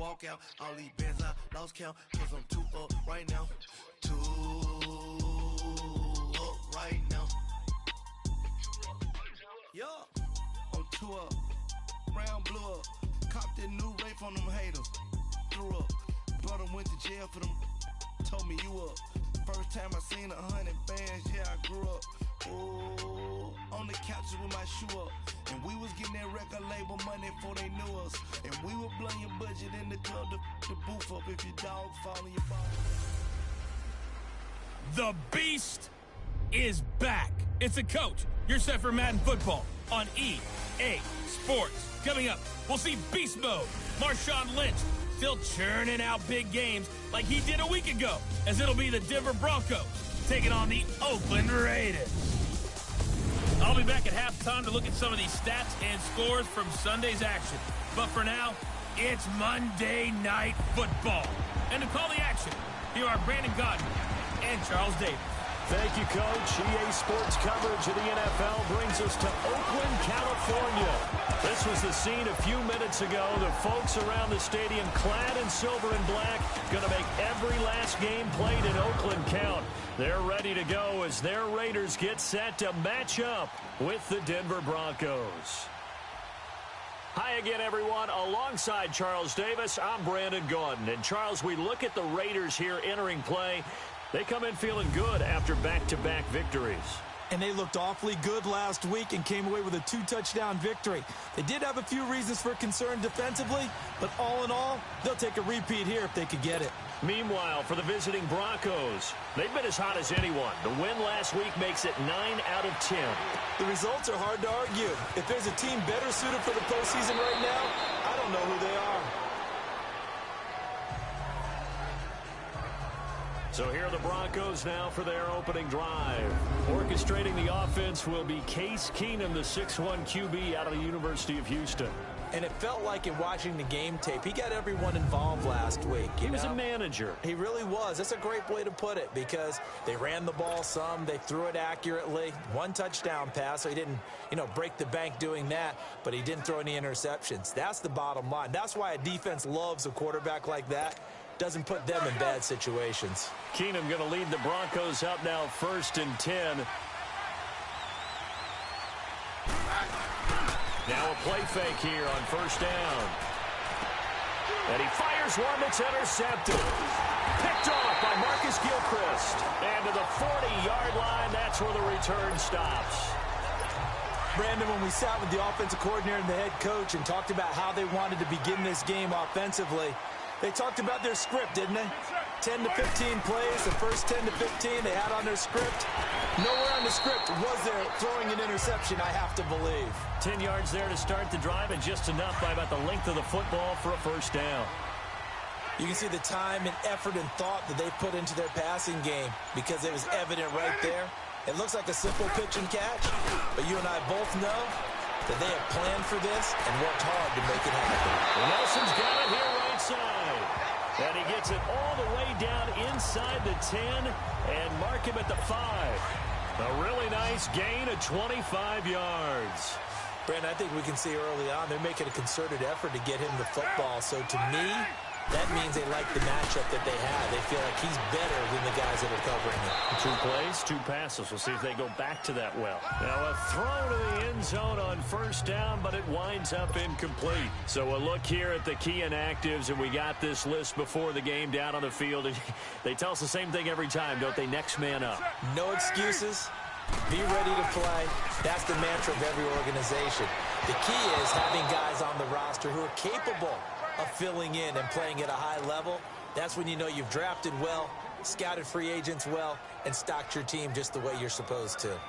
walk out. All these bands I lost count, cause I'm too up right now. Too up right now. Yeah, I'm too up. Brown blew up. Copped that new rape on them haters. Threw up. Brother went to jail for them. Told me you up. First time I seen 100 bands, yeah, I grew up. Ooh, on the couches with my shoe up. And we was getting that record label money before they knew us. And we were blowing your budget in the club to the booth up if your dog fall in your ball. The Beast is back. It's a coach. You're set for Madden football on EA Sports. Coming up, we'll see Beast Mode. Marshawn Lynch still churning out big games like he did a week ago, as it'll be the Denver Broncos taking on the Oakland Raiders. I'll be back at halftime to look at some of these stats and scores from Sunday's action. But for now, it's Monday Night Football. And to call the action, here are Brandon Godden and Charles Davis. Thank you, Coach. EA Sports coverage of the NFL brings us to Oakland, California. This was the scene a few minutes ago. The folks around the stadium clad in silver and black going to make every last game played in Oakland count. They're ready to go as their Raiders get set to match up with the Denver Broncos. Hi again, everyone. Alongside Charles Davis, I'm Brandon Gaudin. And, Charles, we look at the Raiders here entering play. They come in feeling good after back-to-back victories. And they looked awfully good last week and came away with a 2-touchdown victory. They did have a few reasons for concern defensively, but all in all, they'll take a repeat here if they could get it. Meanwhile, for the visiting Broncos, they've been as hot as anyone. The win last week makes it 9 out of 10. The results are hard to argue. If there's a team better suited for the postseason right now, I don't know who they are. So here are the Broncos now for their opening drive. Orchestrating the offense will be Case Keenum, the 6'1 QB out of the University of Houston. And it felt like in watching the game tape, he got everyone involved last week. He was a manager. He really was. That's a great way to put it because they ran the ball some. They threw it accurately. One touchdown pass, so he didn't, break the bank doing that, but he didn't throw any interceptions. That's the bottom line. That's why a defense loves a quarterback like that. Doesn't put them in bad situations. Keenum going to lead the Broncos up now 1st and 10. Now a play fake here on 1st down. And he fires one that's intercepted. Picked off by Marcus Gilchrist. And to the 40-yard line, that's where the return stops. Brandon, when we sat with the offensive coordinator and the head coach and talked about how they wanted to begin this game offensively, they talked about their script, didn't they? 10 to 15 plays, the first 10 to 15 they had on their script. Nowhere on the script was there throwing an interception, I have to believe. 10 yards there to start the drive and just enough by about the length of the football for a 1st down. You can see the time and effort and thought that they put into their passing game because it was evident right there. It looks like a simple pitch and catch, but you and I both know that they have planned for this and worked hard to make it happen. Nelson's got it here right side. And he gets it all the way down inside the 10 and mark him at the 5. A really nice gain of 25 yards. Brandon, I think we can see early on they're making a concerted effort to get him the football. So to me, that means they like the matchup that they have. They feel like he's better than the guys that are covering him. 2 plays, 2 passes. We'll see if they go back to that well. Now a throw to the end zone on 1st down, but it winds up incomplete. So a look here at the key inactives, and we got this list before the game down on the field. They tell us the same thing every time, don't they? Next man up. No excuses. Be ready to play. That's the mantra of every organization. The key is having guys on the roster who are capable of filling in and playing at a high level. That's when you know you've drafted well, scouted free agents well, and stocked your team just the way you're supposed to.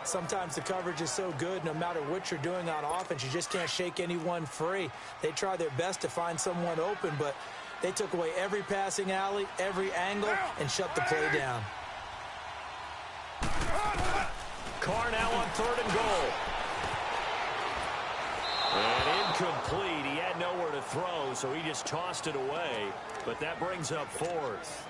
Sometimes the coverage is so good, no matter what you're doing on offense, you just can't shake anyone free. They try their best to find someone open, but they took away every passing alley, every angle, and shut the play down. Carr now on 3rd and goal. And incomplete. He had nowhere to throw, so he just tossed it away. But that brings up 4th.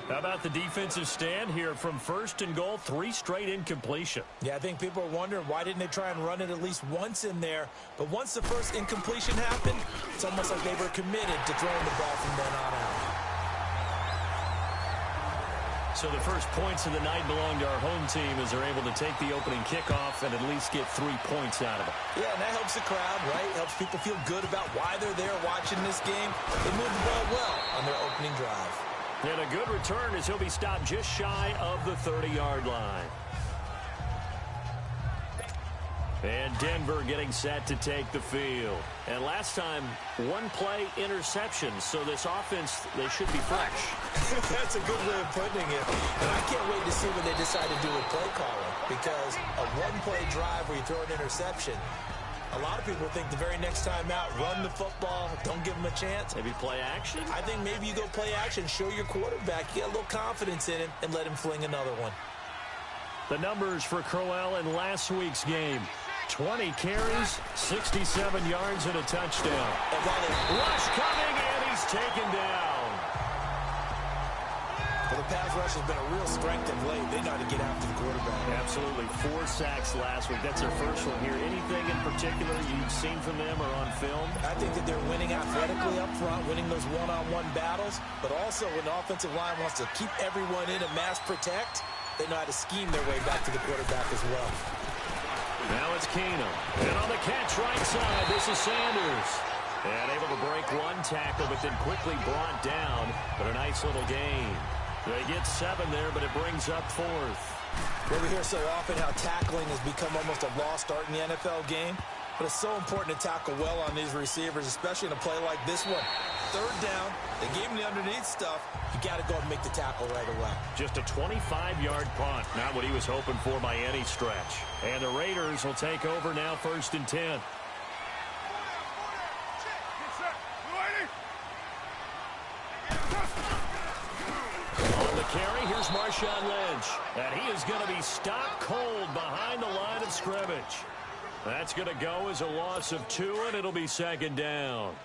How about the defensive stand here from 1st and goal, 3 straight incompletion? Yeah, I think people are wondering why didn't they try and run it at least once in there. But once the first incompletion happened, it's almost like they were committed to throwing the ball from then on out. So the first points of the night belong to our home team as they're able to take the opening kickoff and at least get 3 points out of it. Yeah, and that helps the crowd, right? Helps people feel good about why they're there watching this game. They move the ball well on their opening drive. And a good return as he'll be stopped just shy of the 30-yard line. And Denver getting set to take the field. And last time, 1-play interception. So this offense, they should be fresh. That's a good way of putting it. And I can't wait to see what they decide to do with play calling. Because a 1-play drive where you throw an interception, a lot of people think the very next time out, run the football, don't give them a chance. Maybe play action? I think maybe you go play action, show your quarterback, get a little confidence in him, and let him fling another one. The numbers for Crowell in last week's game. 20 carries, 67 yards, and a touchdown. Rush coming, and he's taken down. Well, the pass rush has been a real strength of late. They know how to get after the quarterback. Absolutely. 4 sacks last week. That's their first one here. Anything in particular you've seen from them or on film? I think that they're winning athletically up front, winning those one-on-one battles, but also when the offensive line wants to keep everyone in and mass protect, they know how to scheme their way back to the quarterback as well. Now it's Keenum. And on the catch right side, this is Sanders. And able to break 1 tackle, but then quickly brought down. But a nice little gain. They get 7 there, but it brings up 4th. Well, we hear so often how tackling has become almost a lost art in the NFL game. But it's so important to tackle well on these receivers, especially in a play like this one. 3rd down, they gave him the underneath stuff. You got to go and make the tackle right away. Just a 25-yard punt, not what he was hoping for by any stretch. And the Raiders will take over now 1st and 10. On the carry, here's Marshawn Lynch. And he is going to be stopped cold behind the line of scrimmage. That's going to go as a loss of 2, and it'll be 2nd down.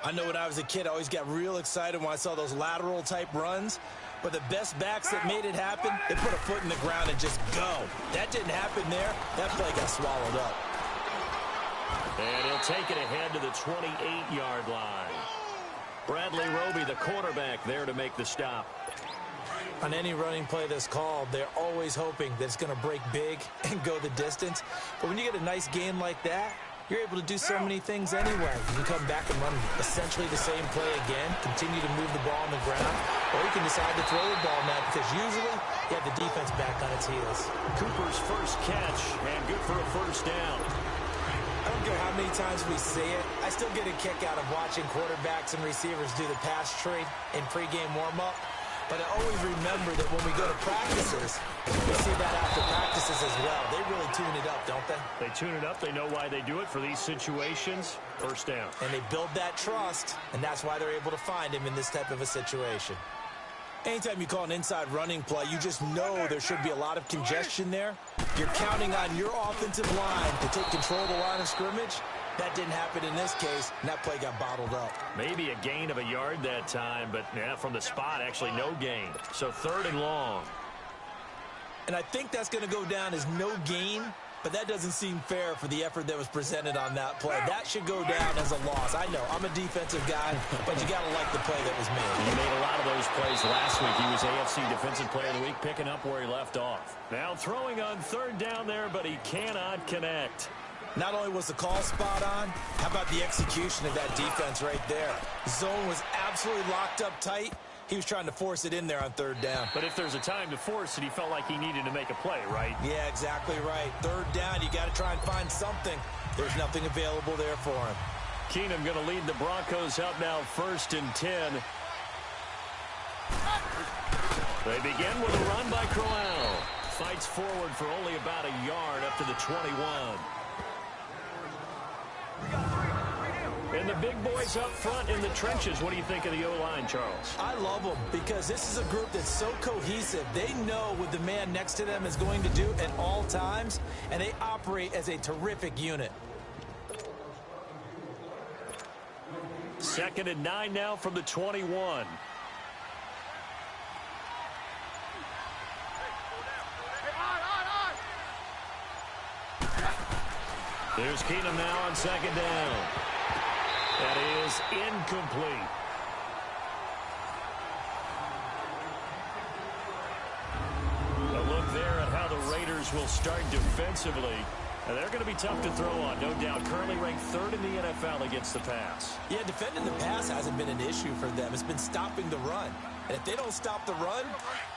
I know when I was a kid, I always got real excited when I saw those lateral-type runs. But the best backs that made it happen, they put a foot in the ground and just go. That didn't happen there. That play got swallowed up. And he'll take it ahead to the 28-yard line. Bradley Roby, the quarterback, there to make the stop. On any running play that's called, they're always hoping that it's going to break big and go the distance. But when you get a nice gain like that, you're able to do so many things anyway. You can come back and run essentially the same play again, continue to move the ball on the ground, or you can decide to throw the ball now because usually you have the defense back on its heels. Cooper's first catch, and good for a 1st down. I don't care how many times we see it. I still get a kick out of watching quarterbacks and receivers do the pass trade in pregame warm-up. But I always remember that when we go to practices, we see that after practices as well. They really tune it up, don't they? They tune it up. They know why they do it for these situations. 1st down. And they build that trust, and that's why they're able to find him in this type of a situation. Anytime you call an inside running play, you just know there should be a lot of congestion there. You're counting on your offensive line to take control of the line of scrimmage. That didn't happen in this case, and that play got bottled up. Maybe a gain of a yard that time, but yeah, from the spot, actually no gain. So 3rd and long. And I think that's going to go down as no gain, but that doesn't seem fair for the effort that was presented on that play. That should go down as a loss. I know, I'm a defensive guy, but you got to like the play that was made. He made a lot of those plays last week. He was AFC Defensive Player of the Week, picking up where he left off. Now throwing on 3rd down there, but he cannot connect. Not only was the call spot on, how about the execution of that defense right there? Zone was absolutely locked up tight. He was trying to force it in there on 3rd down. But if there's a time to force it, he felt like he needed to make a play, right? Yeah, exactly right. 3rd down, you got to try and find something. There's nothing available there for him. Keenum going to lead the Broncos out now 1st and 10. They begin with a run by Crowell. Fights forward for only about a yard up to the 21. And the big boys up front in the trenches. What do you think of the O-line, Charles? I love them because this is a group that's so cohesive. They know what the man next to them is going to do at all times, and they operate as a terrific unit. 2nd and 9 now from the 21. There's Keenum now on second down. That is incomplete. A look there at how the Raiders will start defensively. And they're going to be tough to throw on, no doubt. Currently ranked 3rd in the NFL against the pass. Yeah, defending the pass hasn't been an issue for them. It's been stopping the run. And if they don't stop the run,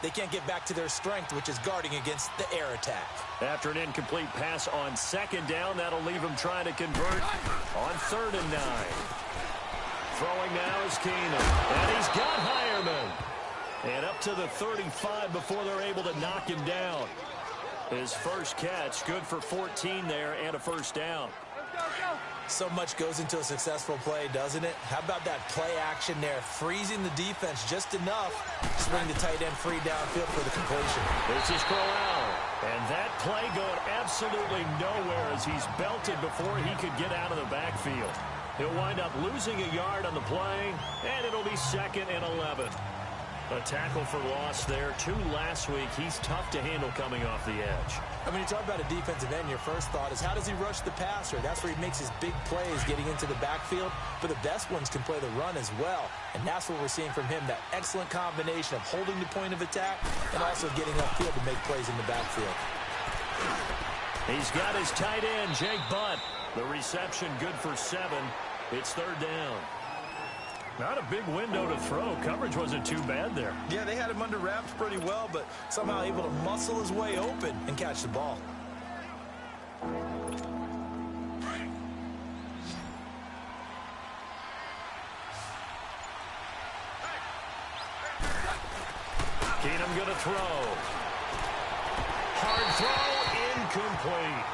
they can't get back to their strength, which is guarding against the air attack. After an incomplete pass on second down, that'll leave him trying to convert on 3rd and 9. Throwing now is Keenum. And he's got Hireman. And up to the 35 before they're able to knock him down. His first catch, good for 14 there and a first down. So much goes into a successful play, doesn't it? How about that play action there, freezing the defense just enough, swing the tight end free downfield for the completion. This is Crowell. And that play going absolutely nowhere as he's belted before he could get out of the backfield. He'll wind up losing a yard on the play, and it'll be 2nd and 11. A tackle for loss there. 2 last week. He's tough to handle coming off the edge. I mean, you talk about a defensive end, your first thought is how does he rush the passer? That's where he makes his big plays getting into the backfield. But the best ones can play the run as well. And that's what we're seeing from him, that excellent combination of holding the point of attack and also getting upfield to make plays in the backfield. He's got his tight end, Jake Butt. The reception good for 7. It's 3rd down. Not a big window to throw. Coverage wasn't too bad there. Yeah, they had him under wraps pretty well, but somehow able to muscle his way open and catch the ball. Keenum going to throw. Hard throw, incomplete.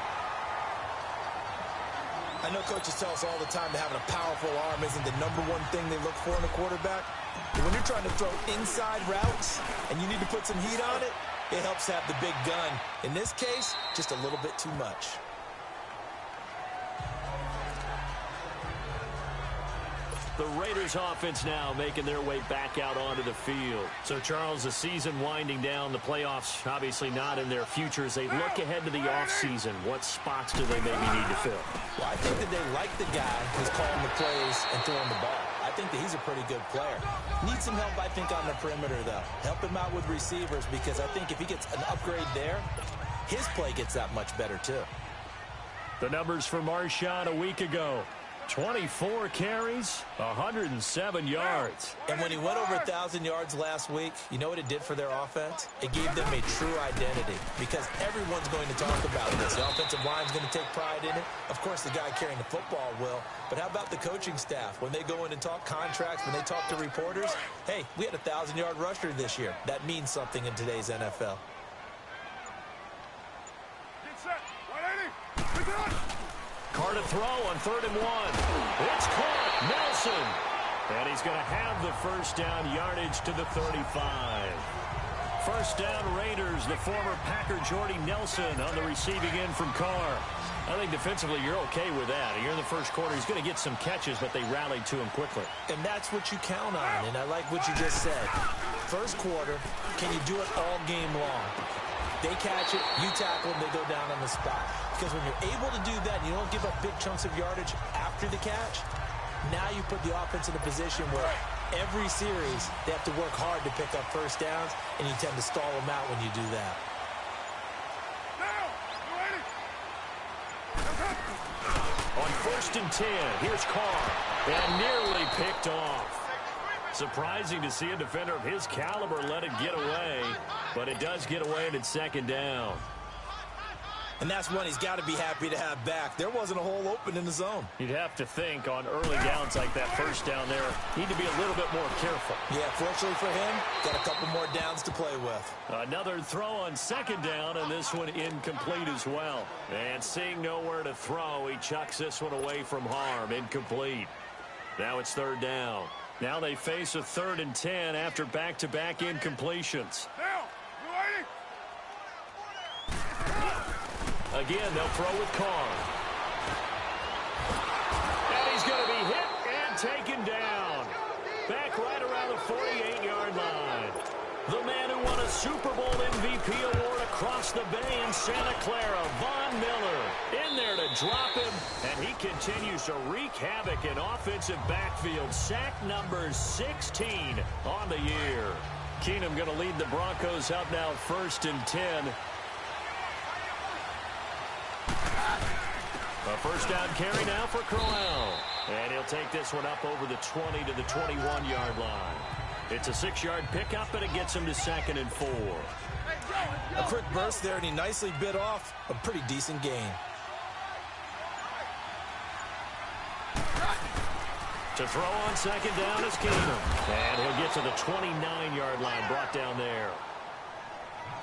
I know coaches tell us all the time that having a powerful arm isn't the #1 thing they look for in a quarterback. But when you're trying to throw inside routes and you need to put some heat on it, it helps have the big gun. In this case, just a little bit too much. The Raiders offense now making their way back out onto the field. So, Charles, the season winding down, the playoffs obviously not in their future. As they look ahead to the offseason, what spots do they maybe need to fill? Well, I think that they like the guy who's calling the plays and throwing the ball. I think that he's a pretty good player. Needs some help, I think, on the perimeter, though. Help him out with receivers because I think if he gets an upgrade there, his play gets that much better, too. The numbers for Marshawn a week ago. 24 carries, 107 yards. And when he went over 1,000 yards last week, you know what it did for their offense? It gave them a true identity because everyone's going to talk about this. The offensive line's going to take pride in it. Of course, the guy carrying the football will. But how about the coaching staff? When they go in and talk contracts, when they talk to reporters, hey, we had a 1,000-yard rusher this year. That means something in today's NFL. Get set. 180. Get on. Carr to throw on 3rd and 1. It's caught. Nelson. And he's going to have the first down, yardage to the 35. First down, Raiders. The former Packer Jordy Nelson on the receiving end from Carr. I think defensively you're okay with that. Here in the first quarter, he's going to get some catches, but they rallied to him quickly. And that's what you count on, and I like what you just said. First quarter, can you do it all game long? They catch it, you tackle them, they go down on the spot. Because when you're able to do that, and you don't give up big chunks of yardage after the catch, now you put the offense in a position where every series they have to work hard to pick up first downs, and you tend to stall them out when you do that. On 1st and 10, here's Carr, and nearly picked off. Surprising to see a defender of his caliber let it get away, but it does get away and it's 2nd down. And that's one he's got to be happy to have back. There wasn't a hole open in the zone. You'd have to think on early downs like that first down there, need to be a little bit more careful. Yeah, fortunately for him, got a couple more downs to play with. Another throw on 2nd down, and this one incomplete as well. And seeing nowhere to throw, he chucks this one away from harm, incomplete. Now it's 3rd down. Now they face a 3rd and 10 after back-to-back incompletions. Again, they'll throw with Carr. And he's going to be hit and taken down. Back right around the 48-yard line. The man who won a Super Bowl MVP award across the bay in Santa Clara. Von Miller in there to drop him, and he continues to wreak havoc in offensive backfield. Sack number 16 on the year. Keenum going to lead the Broncos up now 1st and 10. A first down carry now for Crowell. And he'll take this one up over the 20 to the 21-yard line. It's a 6-yard pickup, and it gets him to 2nd and 4. A quick burst there, and he nicely bit off a pretty decent gain. To throw on 2nd down is Keenum. And he'll get to the 29-yard line, brought down there.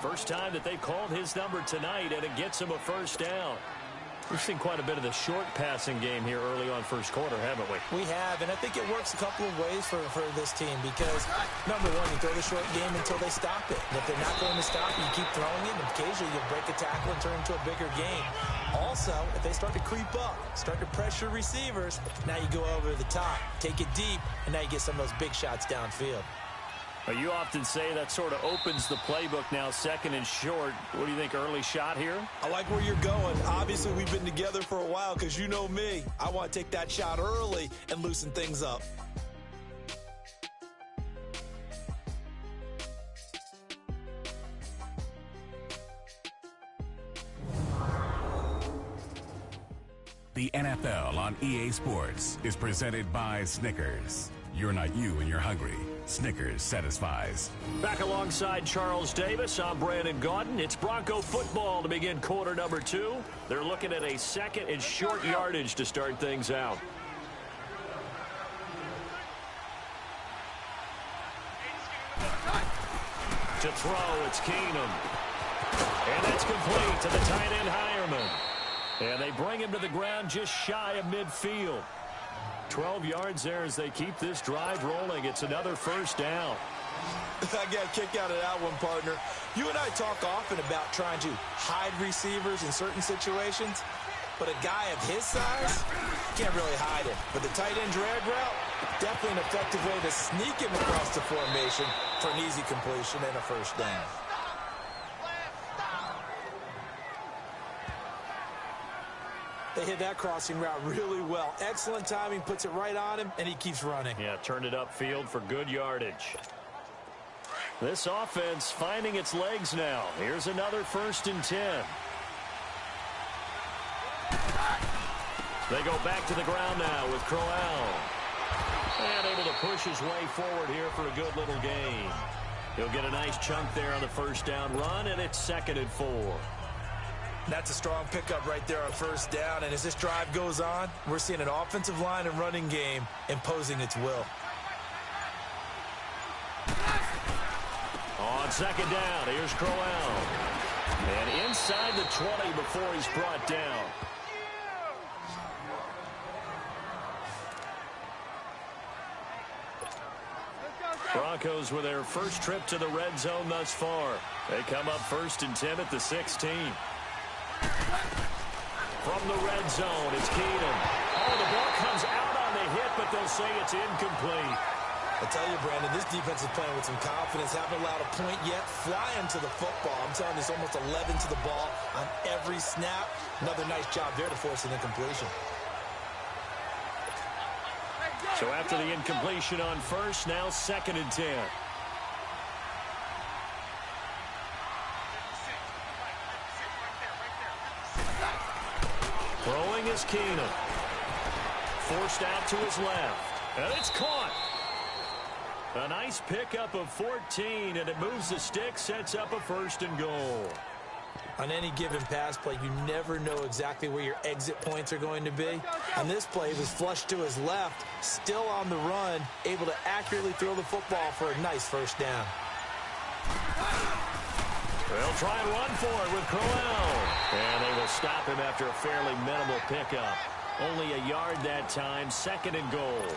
First time that they've called his number tonight, and it gets him a first down. We've seen quite a bit of the short passing game here early on first quarter, haven't we? We have, and I think it works a couple of ways for this team because, number one, you throw the short game until they stop it. And if they're not going to stop it, you keep throwing it, and occasionally you'll break a tackle and turn into a bigger game. Also, if they start to creep up, start to pressure receivers, now you go over the top, take it deep, and now you get some of those big shots downfield. Well, you often say that sort of opens the playbook now, 2nd and short. What do you think, early shot here? I like where you're going. Obviously, we've been together for a while because you know me. I want to take that shot early and loosen things up. The NFL on EA Sports is presented by Snickers. You're not you when you're hungry. Snickers satisfies. Back alongside Charles Davis, I'm Brandon Gaudin. It's Bronco football to begin quarter number 2. They're looking at a 2nd and short yardage to start things out. To throw, it's Keenum. And that's complete to the tight end, Hireman. And they bring him to the ground just shy of midfield. 12 yards there as they keep this drive rolling. It's another first down. I got a kick out of that one, partner. You and I talk often about trying to hide receivers in certain situations, but a guy of his size can't really hide him. But the tight end drag route, definitely an effective way to sneak him across the formation for an easy completion and a first down. They hit that crossing route really well. Excellent timing, puts it right on him, and he keeps running. Yeah, turned it upfield for good yardage. This offense finding its legs now. Here's another 1st and 10. They go back to the ground now with Crowell. And able to push his way forward here for a good little gain. He'll get a nice chunk there on the first down run, and it's 2nd and 4. That's a strong pickup right there on first down, and as this drive goes on, we're seeing an offensive line and running game imposing its will. On 2nd down, here's Crowell. And inside the 20 before he's brought down. Broncos with their first trip to the red zone thus far. They come up 1st and 10 at the 16. From the red zone, it's Keenum. Oh, the ball comes out on the hit, but they'll say it's incomplete. I tell you, Brandon, this defense is playing with some confidence. Haven't allowed a point yet. Flying to the football. I'm telling you, it's almost 11 to the ball on every snap. Another nice job there to force an incompletion. So after the incompletion on first, now 2nd and 10. Throwing is Keenum. Forced out to his left. And it's caught. A nice pickup of 14, and it moves the stick, sets up a 1st and goal. On any given pass play, you never know exactly where your exit points are going to be. On this play, he was flushed to his left, still on the run, able to accurately throw the football for a nice first down. They'll try and run for it with Crowell. And they will stop him after a fairly minimal pickup. Only a yard that time, 2nd and goal.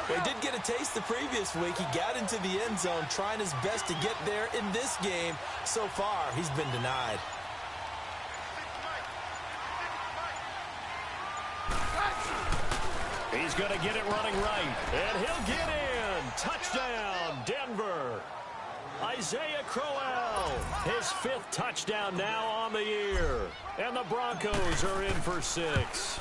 Well, he did get a taste the previous week. He got into the end zone, trying his best to get there in this game. So far, he's been denied. He's going to get it running right. And he'll get in. Touchdown, Denver. Isaiah Crowell, his 5th touchdown now on the year. And the Broncos are in for 6.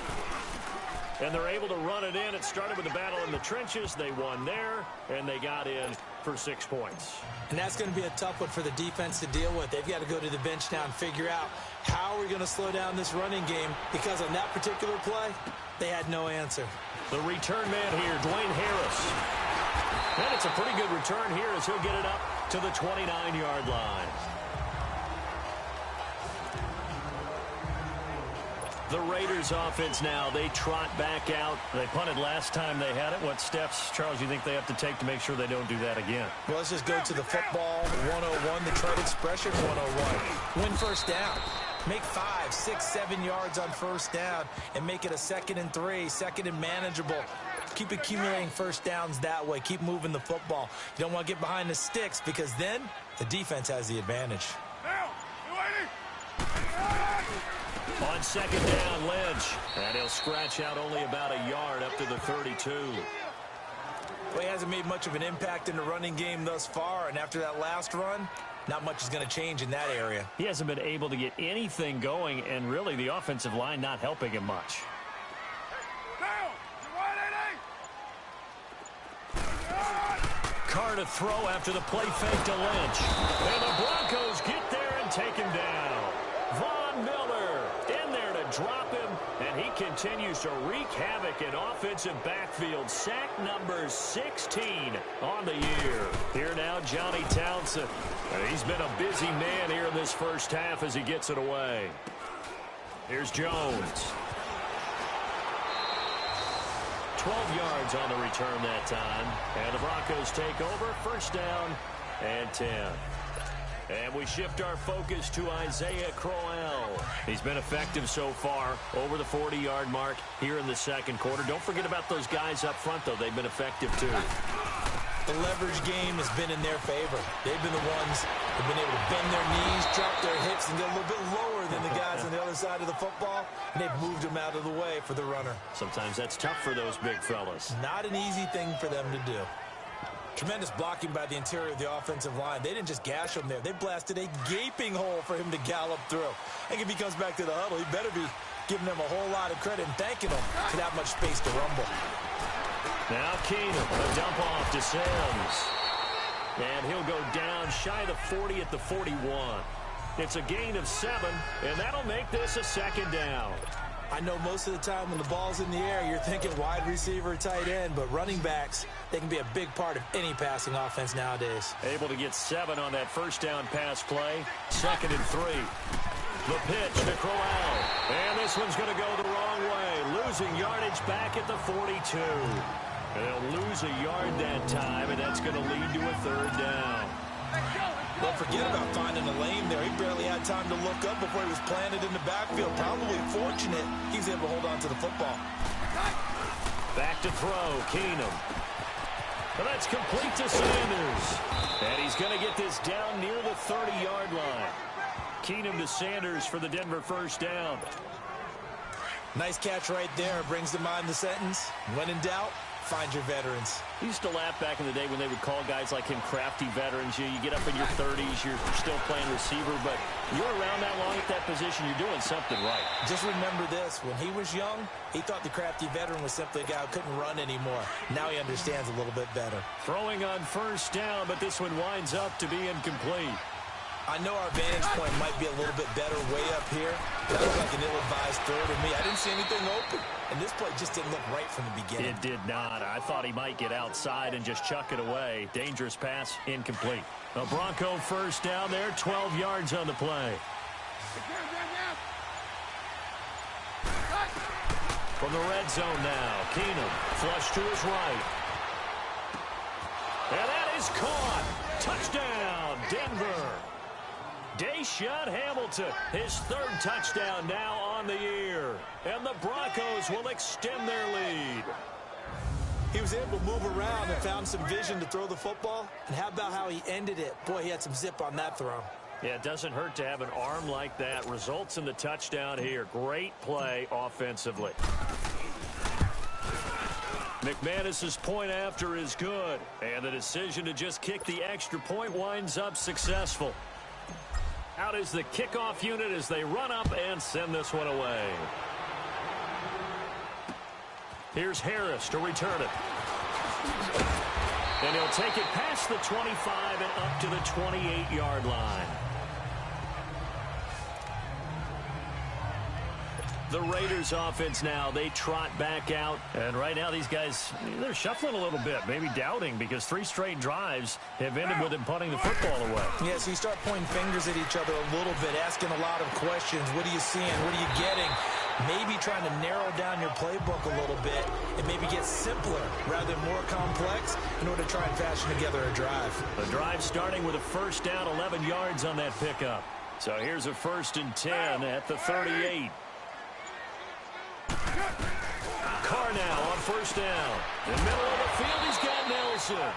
And they're able to run it in. It started with a battle in the trenches. They won there, and they got in for 6 points. And that's going to be a tough one for the defense to deal with. They've got to go to the bench now and figure out how are we going to slow down this running game, because on that particular play, they had no answer. The return man here, Dwayne Harris. And it's a pretty good return here as he'll get it up to the 29-yard line. The Raiders offense now, they trot back out. They punted last time they had it. What steps, Charles, you think they have to take to make sure they don't do that again? Well, let's just go to the football 101, the trade expression 101. Win first down. Make 5, 6, 7 yards on first down and make it a 2nd and 3, 2nd and manageable. Keep accumulating first downs that way. Keep moving the football. You don't want to get behind the sticks, because then the defense has the advantage. On 2nd down, Lynch. And he'll scratch out only about a yard up to the 32. Well, he hasn't made much of an impact in the running game thus far, and after that last run, not much is going to change in that area. He hasn't been able to get anything going, and really the offensive line not helping him much. Carr to throw after the play fake to Lynch. And the Broncos get there and take him down. Von Miller in there to drop him, and he continues to wreak havoc in offensive backfield. Sack number 16 on the year. Here now, Johnny Townsend. And he's been a busy man here in this first half as he gets it away. Here's Jones. 12 yards on the return that time. And the Broncos take over. First down and 10. And we shift our focus to Isaiah Crowell. He's been effective so far, over the 40-yard mark here in the second quarter. Don't forget about those guys up front, though. They've been effective, too. The leverage game has been in their favor. They've been the ones who've been able to bend their knees, drop their hips, and get a little bit lower than the guys on the other side of the football, and they've moved them out of the way for the runner. Sometimes that's tough for those big fellas. Not an easy thing for them to do. Tremendous blocking by the interior of the offensive line. They didn't just gash him there. They blasted a gaping hole for him to gallop through. I think if he comes back to the huddle, he better be giving them a whole lot of credit and thanking them for that much space to rumble. Now Keenum, a dump off to Sims. And he'll go down shy of the 40 at the 41. It's a gain of 7, and that'll make this a second down. I know most of the time when the ball's in the air, you're thinking wide receiver, tight end, but running backs, they can be a big part of any passing offense nowadays. Able to get 7 on that first down pass play. 2nd and 3. The pitch to Crowell. And this one's going to go the wrong way. Losing yardage back at the 42. And they'll lose a yard that time, and that's going to lead to a 3rd down. Don't forget about finding a lane there. He barely had time to look up before he was planted in the backfield. Probably fortunate he's able to hold on to the football. Back to throw, Keenum. And that's complete to Sanders. And he's going to get this down near the 30-yard line. Keenum to Sanders for the Denver first down. Nice catch right there. Brings to mind the sentence, when in doubt, find your veterans. I used to laugh back in the day when they would call guys like him crafty veterans. You get up in your 30s, you're still playing receiver, but you're around that long at that position, you're doing something right. Just remember this, when he was young, he thought the crafty veteran was simply a guy who couldn't run anymore. Now he understands a little bit better. Throwing on first down, but this one winds up to be incomplete. I know our vantage point might be a little bit better way up here. That looked like an ill-advised throw to me. I didn't see anything open, and this play just didn't look right from the beginning. It did not. I thought he might get outside and just chuck it away. Dangerous pass, incomplete. A Bronco first down there, 12 yards on the play. From the red zone now, Keenum, flush to his right. And that is caught. Touchdown, Denver. Deshaun Hamilton, his 3rd touchdown now on the year. And the Broncos will extend their lead. He was able to move around and found some vision to throw the football. And how about how he ended it? Boy, he had some zip on that throw. Yeah, it doesn't hurt to have an arm like that. Results in the touchdown here. Great play offensively. McManus's point after is good, and the decision to just kick the extra point winds up successful. Out is the kickoff unit as they run up and send this one away. Here's Harris to return it. And he'll take it past the 25 and up to the 28-yard line. The Raiders offense now, they trot back out. And right now these guys, they're shuffling a little bit, maybe doubting, because 3 straight drives have ended with them punting the football away. Yeah, so you start pointing fingers at each other a little bit, asking a lot of questions. What are you seeing? What are you getting? Maybe trying to narrow down your playbook a little bit and maybe get simpler rather than more complex in order to try and fashion together a drive. The drive starting with a first down, 11 yards on that pickup. So here's a 1st and 10 at the 38. Carr now on 1st down. In the middle of the field, he's got Nelson.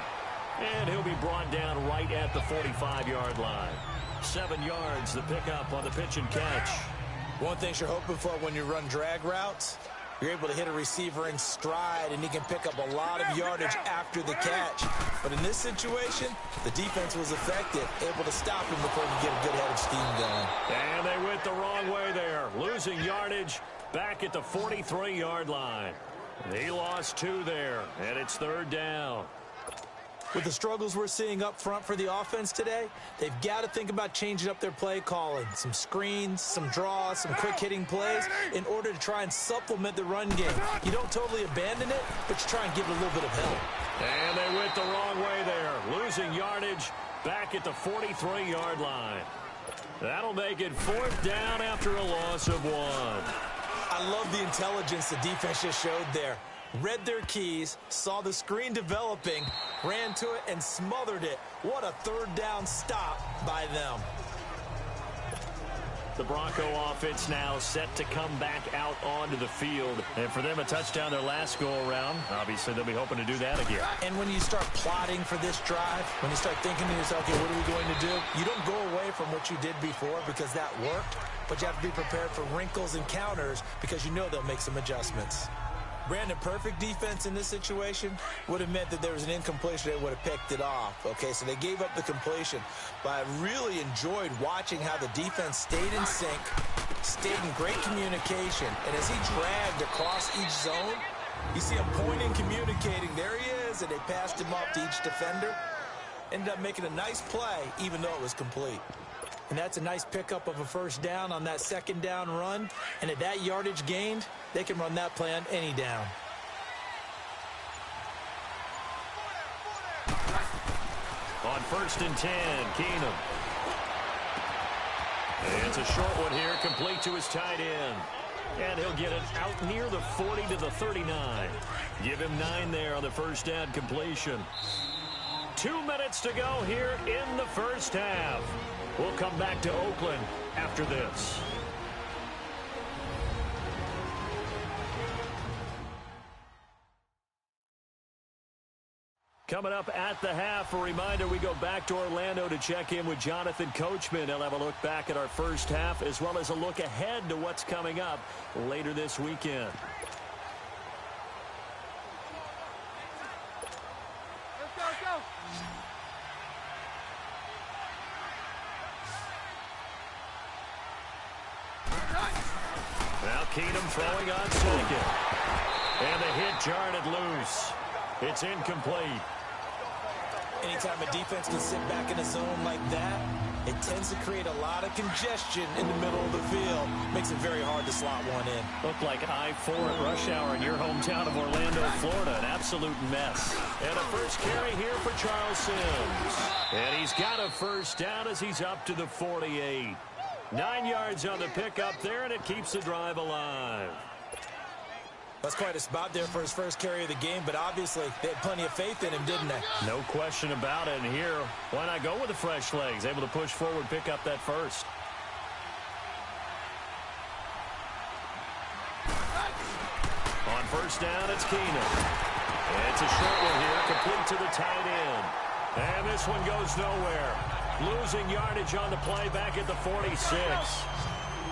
And he'll be brought down right at the 45-yard line. 7 yards, the pickup on the pitch and catch. One thing you're hoping for when you run drag routes, you're able to hit a receiver in stride, and he can pick up a lot of yardage after the catch. But in this situation, the defense was effective, able to stop him before he could get a good head of steam going. And they went the wrong way there, losing yardage back at the 43-yard line. He lost 2 there, and it's 3rd down. With the struggles we're seeing up front for the offense today, they've got to think about changing up their play calling. Some screens, some draws, some quick-hitting plays in order to try and supplement the run game. You don't totally abandon it, but you try and give it a little bit of help. And they went the wrong way there, losing yardage back at the 43-yard line. That'll make it 4th down after a loss of 1. I love the intelligence the defense just showed there. Read their keys, saw the screen developing, ran to it, and smothered it. What a 3rd down stop by them. The Bronco offense now set to come back out onto the field. And for them, a touchdown their last go-around. Obviously, they'll be hoping to do that again. And when you start plotting for this drive, when you start thinking to yourself, okay, what are we going to do? You don't go away from what you did before because that worked, but you have to be prepared for wrinkles and counters because you know they'll make some adjustments. Brandon, perfect defense in this situation would have meant that there was an incompletion. They would have picked it off. Okay, so they gave up the completion. But I really enjoyed watching how the defense stayed in sync, stayed in great communication. And as he dragged across each zone, you see him pointing, communicating. There he is, and they passed him up to each defender. Ended up making a nice play, even though it was complete. And that's a nice pickup of a 1st down on that 2nd down run. And at that yardage gained, they can run that play on any down. On 1st and 10, Keenum. And it's a short one here, complete to his tight end. And he'll get it out near the 40 to the 39. Give him 9 there on the 1st down completion. 2 minutes to go here in the 1st half. We'll come back to Oakland after this. Coming up at the half, a reminder, we go back to Orlando to check in with Jonathan Coachman. He'll have a look back at our 1st half as well as a look ahead to what's coming up later this weekend. Now Keenum throwing on 2nd. And the hit jarred it loose. It's incomplete. Anytime a defense can sit back in a zone like that, it tends to create a lot of congestion in the middle of the field. Makes it very hard to slot one in. Looked like I-4 at rush hour in your hometown of Orlando, Florida. An absolute mess. And a first carry here for Charles Sims. And he's got a 1st down as he's up to the 48. 9 yards on the pickup there, and it keeps the drive alive. That's quite a spot there for his 1st carry of the game, but obviously they had plenty of faith in him, didn't they? No question about it. And here, why not go with the fresh legs? Able to push forward, pick up that 1st. On 1st down, it's Keenum. It's a short one here, complete to the tight end. And this one goes nowhere. Losing yardage on the play back at the 46.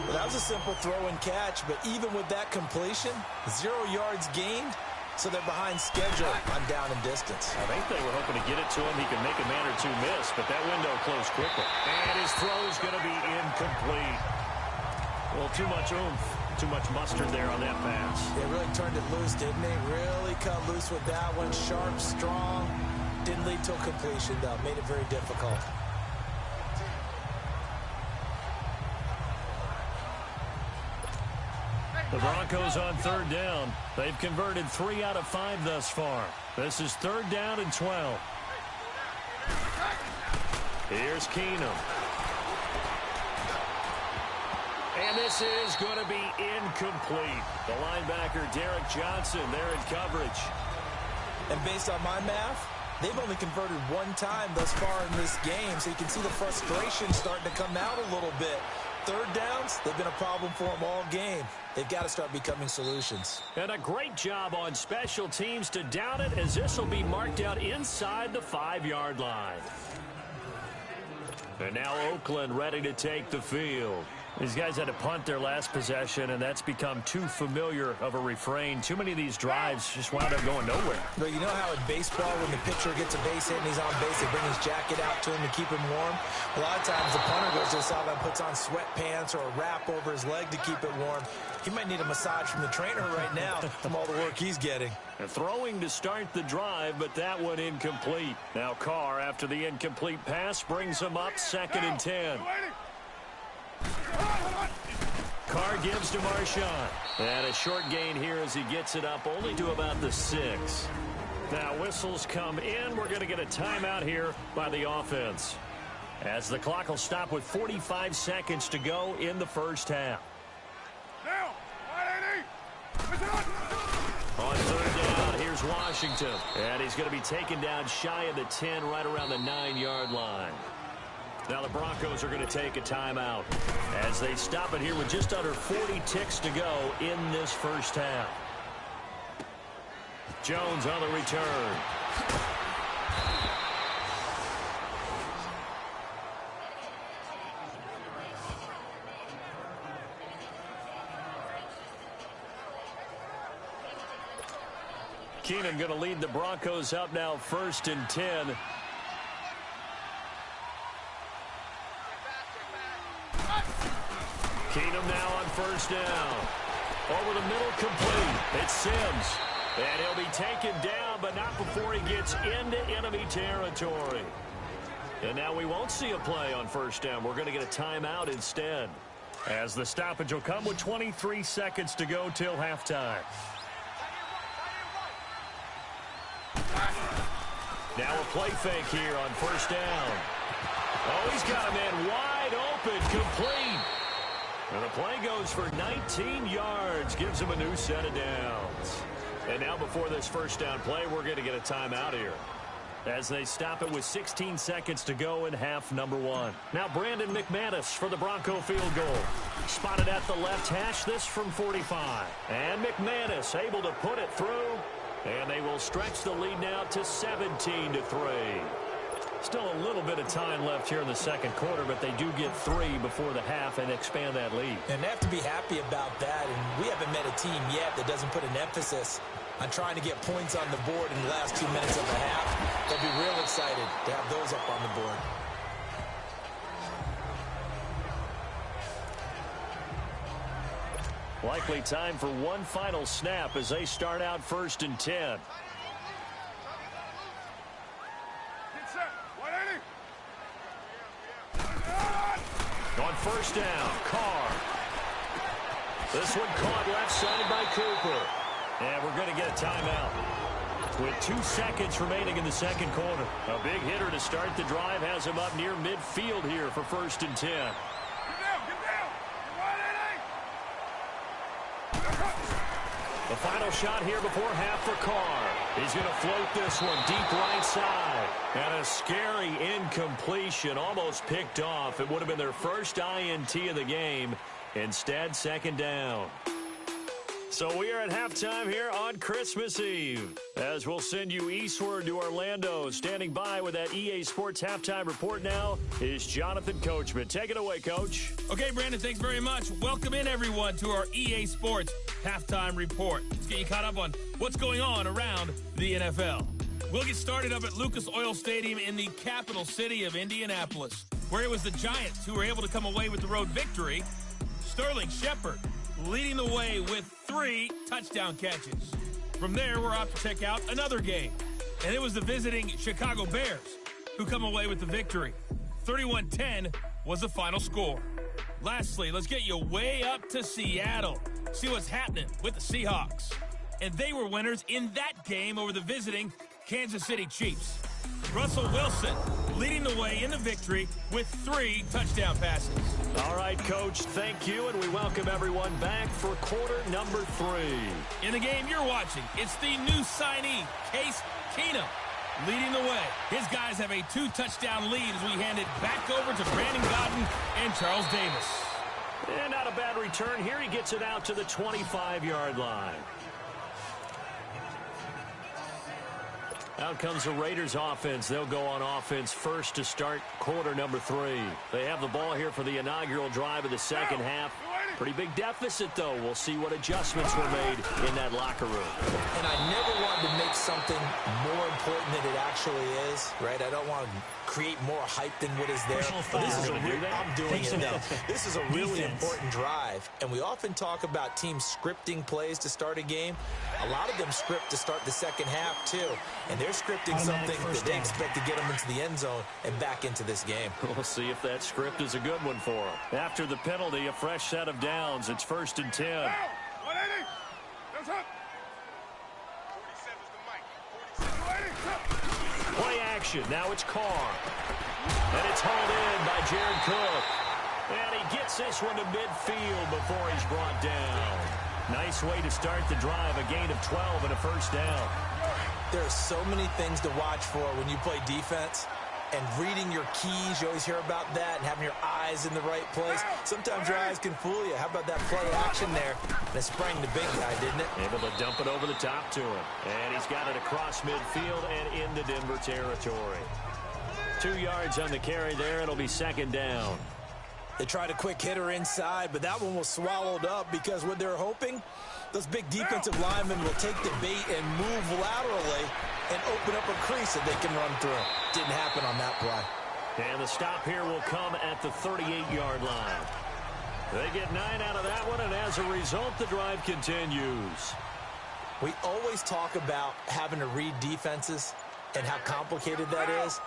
Well, that was a simple throw and catch, but even with that completion, 0 yards gained, so they're behind schedule on down and distance. I think they were hoping to get it to him. He could make a man or two miss, but that window closed quickly. And his throw is going to be incomplete. Well, too much oomph, too much mustard there on that pass. They really turned it loose, didn't they? Really cut loose with that one. Sharp, strong. Didn't lead to a completion, though. Made it very difficult. The Broncos on third down. They've converted 3 out of 5 thus far. This is 3rd down and 12. Here's Keenum. And this is going to be incomplete. The linebacker, Derek Johnson, there in coverage. And based on my math, they've only converted 1 time thus far in this game, so you can see the frustration starting to come out a little bit. 3rd downs, they've been a problem for them all game. They've got to start becoming solutions. And a great job on special teams to down it, as this will be marked out inside the 5-yard line. And now Oakland ready to take the field. These guys had to punt their last possession, and that's become too familiar of a refrain. Too many of these drives just wound up going nowhere. But you know how in baseball, when the pitcher gets a base hit and he's on base, they bring his jacket out to him to keep him warm? A lot of times the punter goes to the sideline, puts on sweatpants or a wrap over his leg to keep it warm. He might need a massage from the trainer right now from all the work he's getting. And throwing to start the drive, but that one incomplete. Now Carr, after the incomplete pass, brings him up 2nd and 10. Carr gives to Marshawn. And a short gain here as he gets it up only to about the 6. Now whistles come in. We're going to get a timeout here by the offense, as the clock will stop with 45 seconds to go in the first half. On 3rd down, here's Washington. And he's going to be taken down shy of the 10, right around the 9-yard line. Now the Broncos are going to take a timeout as they stop it here with just under 40 ticks to go in this first half. Jones on the return. Keenan going to lead the Broncos up now 1st and 10. Keenum now on 1st down. Over the middle, complete. It's Sims. And he'll be taken down, but not before he gets into enemy territory. And now we won't see a play on 1st down. We're going to get a timeout instead, as the stoppage will come with 23 seconds to go till halftime. Now a play fake here on 1st down. Oh, he's got a man wide open, complete. And the play goes for 19 yards, gives him a new set of downs. And now before this 1st down play, we're going to get a timeout here, as they stop it with 16 seconds to go in half number 1. Now Brandon McManus for the Bronco field goal. Spotted at the left hash, this from 45. And McManus able to put it through. And they will stretch the lead now to 17-3. Still a little bit of time left here in the 2nd quarter, but they do get 3 before the half and expand that lead. And they have to be happy about that. And we haven't met a team yet that doesn't put an emphasis on trying to get points on the board in the last 2 minutes of the half. They'll be real excited to have those up on the board. Likely time for one final snap as they start out 1st and 10. On 1st down, Carr. This one caught left side by Cooper. And we're going to get a timeout with 2 seconds remaining in the 2nd quarter. A big hitter to start the drive has him up near midfield here for 1st and 10. The final shot here before half for Carr. He's going to float this one deep right side. And a scary incompletion, almost picked off. It would have been their first INT of the game. Instead, 2nd down. So we are at halftime here on Christmas Eve. As we'll send you eastward to Orlando. Standing by with that EA Sports Halftime Report now is Jonathan Coachman. Take it away, Coach. Okay, Brandon, thanks very much. Welcome in, everyone, to our EA Sports Halftime Report. Let's get you caught up on what's going on around the NFL. We'll get started up at Lucas Oil Stadium in the capital city of Indianapolis, where it was the Giants who were able to come away with the road victory. Sterling Shepard leading the way with 3 touchdown catches. From there, we're off to check out another game, and it was the visiting Chicago Bears who come away with the victory. 31-10 was the final score. Lastly, let's get you way up to Seattle. See what's happening with the Seahawks. And they were winners in that game over the visiting Kansas City Chiefs. Russell Wilson leading the way in the victory with 3 touchdown passes. All right, Coach, thank you, and we welcome everyone back for quarter number 3. In the game you're watching, it's the new signee, Case Keenum, leading the way. His guys have a 2-touchdown lead as we hand it back over to Brandon Godden and Charles Davis. And not a bad return here. He gets it out to the 25-yard line. Out comes the Raiders offense. They'll go on offense first to start quarter number 3. They have the ball here for the inaugural drive of the second half. Pretty big deficit, though. We'll see what adjustments were made in that locker room. And I never wanted to make something more important than it actually is, right? I don't want to create more hype than what is there. But this is I'm doing it now. This is a really important drive. And we often talk about teams scripting plays to start a game. A lot of them script to start the second half, too. And they're scripting something that they expect to get them into the end zone and back into this game. We'll see if that script is a good one for them. After the penalty, a fresh set of downs. It's 1st and 10. 180. That's up. 47's the mic. 47. Play action. Now it's Carr. And it's hauled in by Jared Cook. And he gets this one to midfield before he's brought down. Nice way to start the drive. A gain of 12 and a first down. There are so many things to watch for when you play defense. And reading your keys, you always hear about that, and having your eyes in the right place. Sometimes your eyes can fool you. How about that play action there? That sprang the big guy, didn't it? Able to dump it over the top to him. And he's got it across midfield and into Denver territory. 2 yards on the carry there. It'll be second down. They tried a quick hitter inside, but that one was swallowed up because what they're hoping, those big defensive linemen will take the bait and move laterally and open up a crease that they can run through. Didn't happen on that play. And the stop here will come at the 38-yard line. They get 9 out of that one, and as a result, the drive continues. We always talk about having to read defenses and how complicated that is.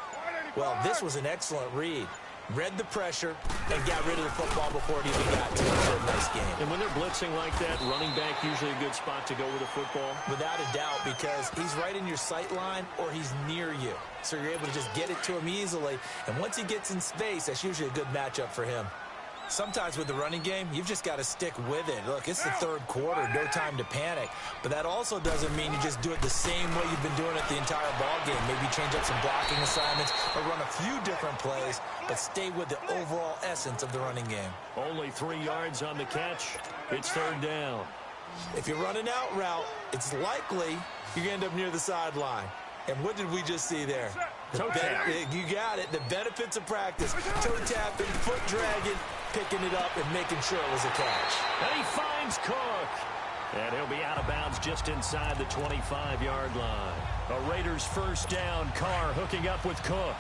Well, this was an excellent read. Read the pressure and got rid of the football before it even got to a nice game. And when they're blitzing like that, running back usually a good spot to go with the football? Without a doubt, because he's right in your sight line or he's near you. So you're able to just get it to him easily. And once he gets in space, that's usually a good matchup for him. Sometimes with the running game, you've just got to stick with it. Look, it's the third quarter, no time to panic. But that also doesn't mean you just do it the same way you've been doing it the entire ball game. Maybe change up some blocking assignments or run a few different plays, but stay with the overall essence of the running game. Only 3 yards on the catch. It's third down. If you're running out route, it's likely you're going to end up near the sideline. And what did we just see there? Toe tap. You got it. The benefits of practice. Toe tapping, foot dragging, picking it up, and making sure it was a catch. And he finds Cook. And he'll be out of bounds just inside the 25-yard line. A Raiders first down. Carr hooking up with Cook.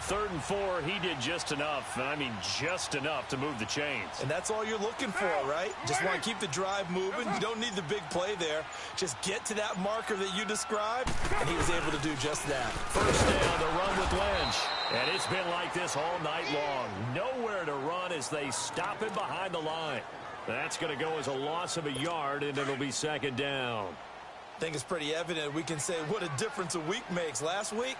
3rd and 4, he did just enough, and I mean just enough to move the chains. And that's all you're looking for, right? Just want to keep the drive moving. You don't need the big play there. Just get to that marker that you described, and he was able to do just that. First down, the run with Lynch. And it's been like this all night long. Nowhere to run as they stop him behind the line. That's going to go as a loss of a yard, and it'll be second down. I think it's pretty evident. We can say what a difference a week makes. Last week,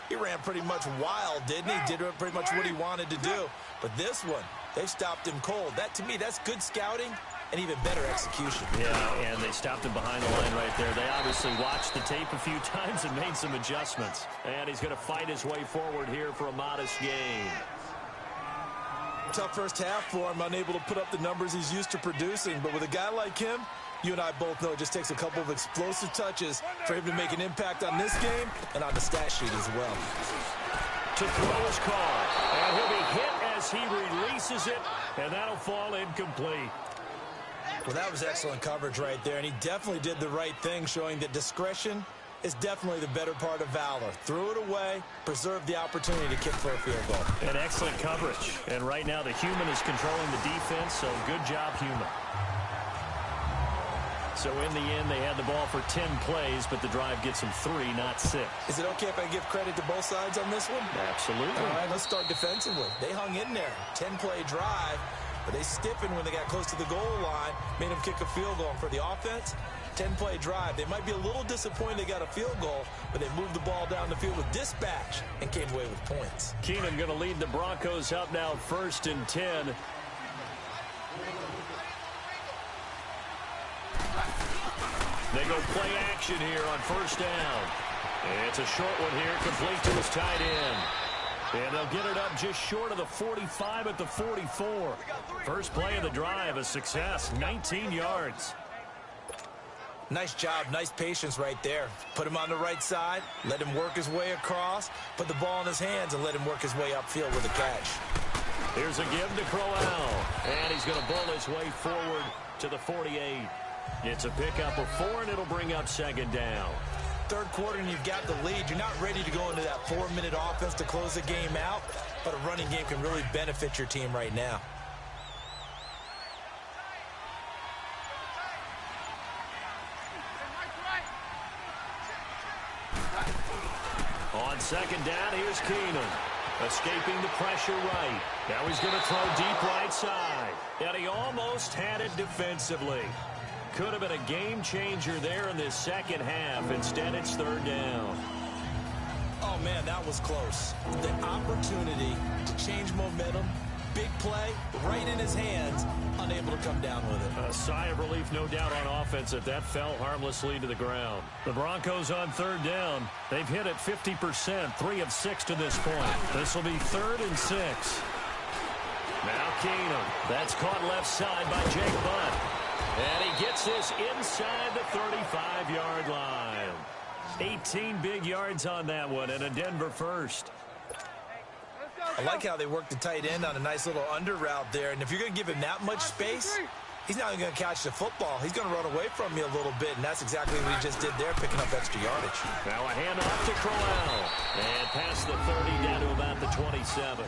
he ran pretty much wild, didn't he? Did pretty much what he wanted to do. But this one, they stopped him cold. That, to me, that's good scouting and even better execution. Yeah, and they stopped him behind the line right there. They obviously watched the tape a few times and made some adjustments. And he's going to fight his way forward here for a modest gain. Tough first half for him, unable to put up the numbers he's used to producing. But with a guy like him, you and I both know it just takes a couple of explosive touches for him to make an impact on this game and on the stat sheet as well. To throw his call, and he'll be hit as he releases it, and that'll fall incomplete. Well, that was excellent coverage right there, and he definitely did the right thing, showing that discretion is definitely the better part of valor. Threw it away, preserved the opportunity to kick for a field goal. And excellent coverage. And right now the human is controlling the defense, so good job, human. So in the end, they had the ball for 10 plays, but the drive gets them 3, not 6. Is it okay if I give credit to both sides on this one? Absolutely. All right, let's start defensively. They hung in there. 10-play drive, but they stiffened when they got close to the goal line, made them kick a field goal. And for the offense, 10-play drive. They might be a little disappointed they got a field goal, but they moved the ball down the field with dispatch and came away with points. Keenan going to lead the Broncos up now 1st and 10. They go play action here on 1st down. It's a short one here, complete to his tight end. And they'll get it up just short of the 45 at the 44. First play of the drive, a success, 19 yards. Nice job, nice patience right there. Put him on the right side, let him work his way across, put the ball in his hands, and let him work his way upfield with a catch. Here's a give to Crowell, and he's going to bull his way forward to the 48. It's a pickup of 4, and it'll bring up 2nd down. Third quarter, and you've got the lead. You're not ready to go into that 4-minute offense to close the game out, but a running game can really benefit your team right now. On 2nd down, here's Keenan. Escaping the pressure right. Now he's going to throw deep right side. And he almost had it defensively. Could have been a game changer there in this second half. Instead, it's 3rd down. Oh, man, that was close. The opportunity to change momentum, big play, right in his hands, unable to come down with it. A sigh of relief, no doubt, on offense that fell harmlessly to the ground. The Broncos on 3rd down. They've hit it 50%, 3 of 6 to this point. This will be 3rd and 6. Now Keenum. That's caught left side by Jake Butt. And he gets this inside the 35-yard line. 18 big yards on that one, and a Denver first. I like how they work the tight end on a nice little under route there. And if you're going to give him that much space, he's not even going to catch the football. He's going to run away from you a little bit, and that's exactly what he just did there, picking up extra yardage. Now a handoff to Crowell. And past the 30 down to about the 27.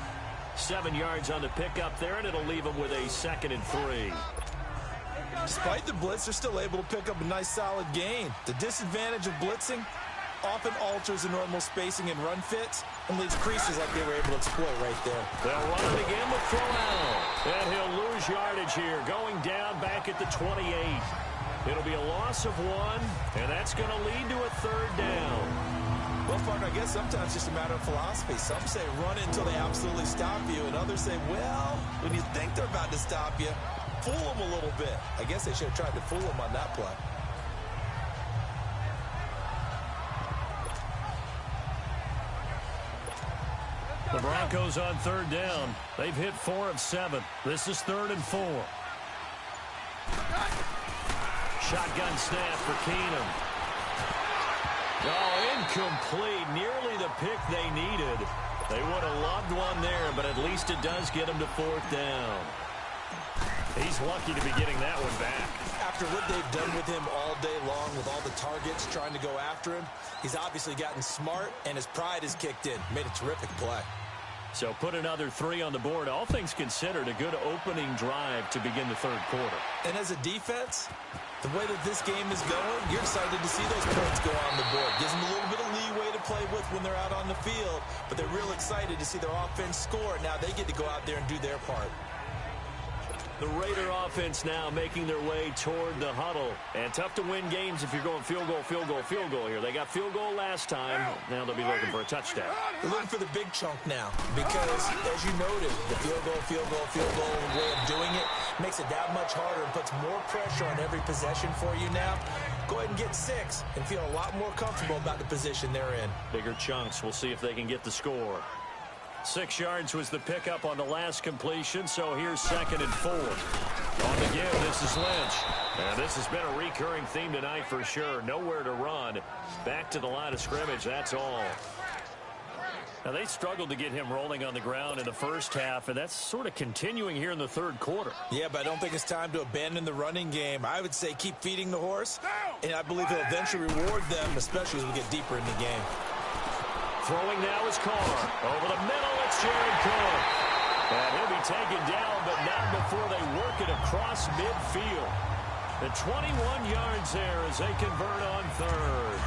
7 yards on the pickup there, and it'll leave him with a 2nd and 3. Despite the blitz, they're still able to pick up a nice solid gain. The disadvantage of blitzing often alters the normal spacing and run fits and leaves creases like they were able to exploit right there. They'll run it again with Crowell. And he'll lose yardage here, going down back at the 28. It'll be a loss of 1, and that's going to lead to a 3rd down. Well, partner, I guess sometimes it's just a matter of philosophy. Some say run it until they absolutely stop you, and others say, well, when you think they're about to stop you, fool them a little bit. I guess they should have tried to fool them on that play. The Broncos on 3rd down. They've hit 4 of 7. This is 3rd and 4. Shotgun snap for Keenum. Oh, incomplete. Nearly the pick they needed. They would have loved one there, but at least it does get them to 4th down. He's lucky to be getting that one back. After what they've done with him all day long with all the targets trying to go after him, he's obviously gotten smart, and his pride has kicked in. Made a terrific play. So put another 3 on the board. All things considered, a good opening drive to begin the 3rd quarter. And as a defense, the way that this game is going, you're excited to see those points go on the board. Gives them a little bit of leeway to play with when they're out on the field, but they're real excited to see their offense score. Now they get to go out there and do their part. The Raider offense now making their way toward the huddle. And tough to win games if you're going field goal, field goal, field goal here. They got field goal last time. Now they'll be looking for a touchdown. They're looking for the big chunk now because, as you noted, the field goal, way of doing it makes it that much harder and puts more pressure on every possession for you now. Go ahead and get 6 and feel a lot more comfortable about the position they're in. Bigger chunks. We'll see if they can get the score. 6 yards was the pickup on the last completion, so here's 2nd and 4. On the give, this is Lynch. And this has been a recurring theme tonight for sure. Nowhere to run. Back to the line of scrimmage, that's all. Now, they struggled to get him rolling on the ground in the first half, and that's sort of continuing here in the third quarter. Yeah, but I don't think it's time to abandon the running game. I would say keep feeding the horse, and I believe he'll eventually reward them, especially as we get deeper in the game. Throwing now is Carr. Over the middle, it's Jared Cook. And he'll be taken down, but not before they work it across midfield. The 21 yards there as they convert on third.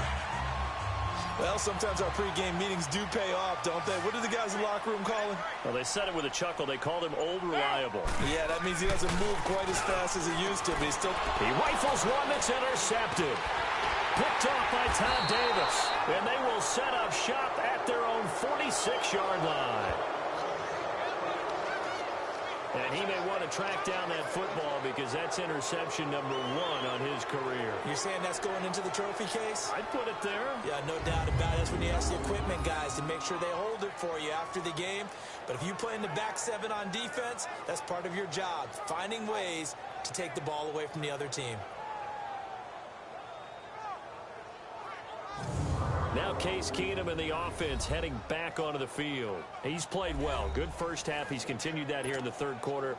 Well, sometimes our pregame meetings do pay off, don't they? What do the guys in the locker room call him? Well, they said it with a chuckle. They called him Old Reliable. Yeah, that means he doesn't move quite as fast as he used to, but he's still... He rifles one that's intercepted. Picked off by Tom Davis. And they will set up shop at their own 46-yard line. And he may want to track down that football because that's interception number 1 on his career. You're saying that's going into the trophy case? I'd put it there. Yeah, no doubt about it. That's when you ask the equipment guys to make sure they hold it for you after the game. But if you play in the back 7 on defense, that's part of your job, finding ways to take the ball away from the other team. Now Case Keenum and the offense heading back onto the field. He's played well. Good first half. He's continued that here in the third quarter.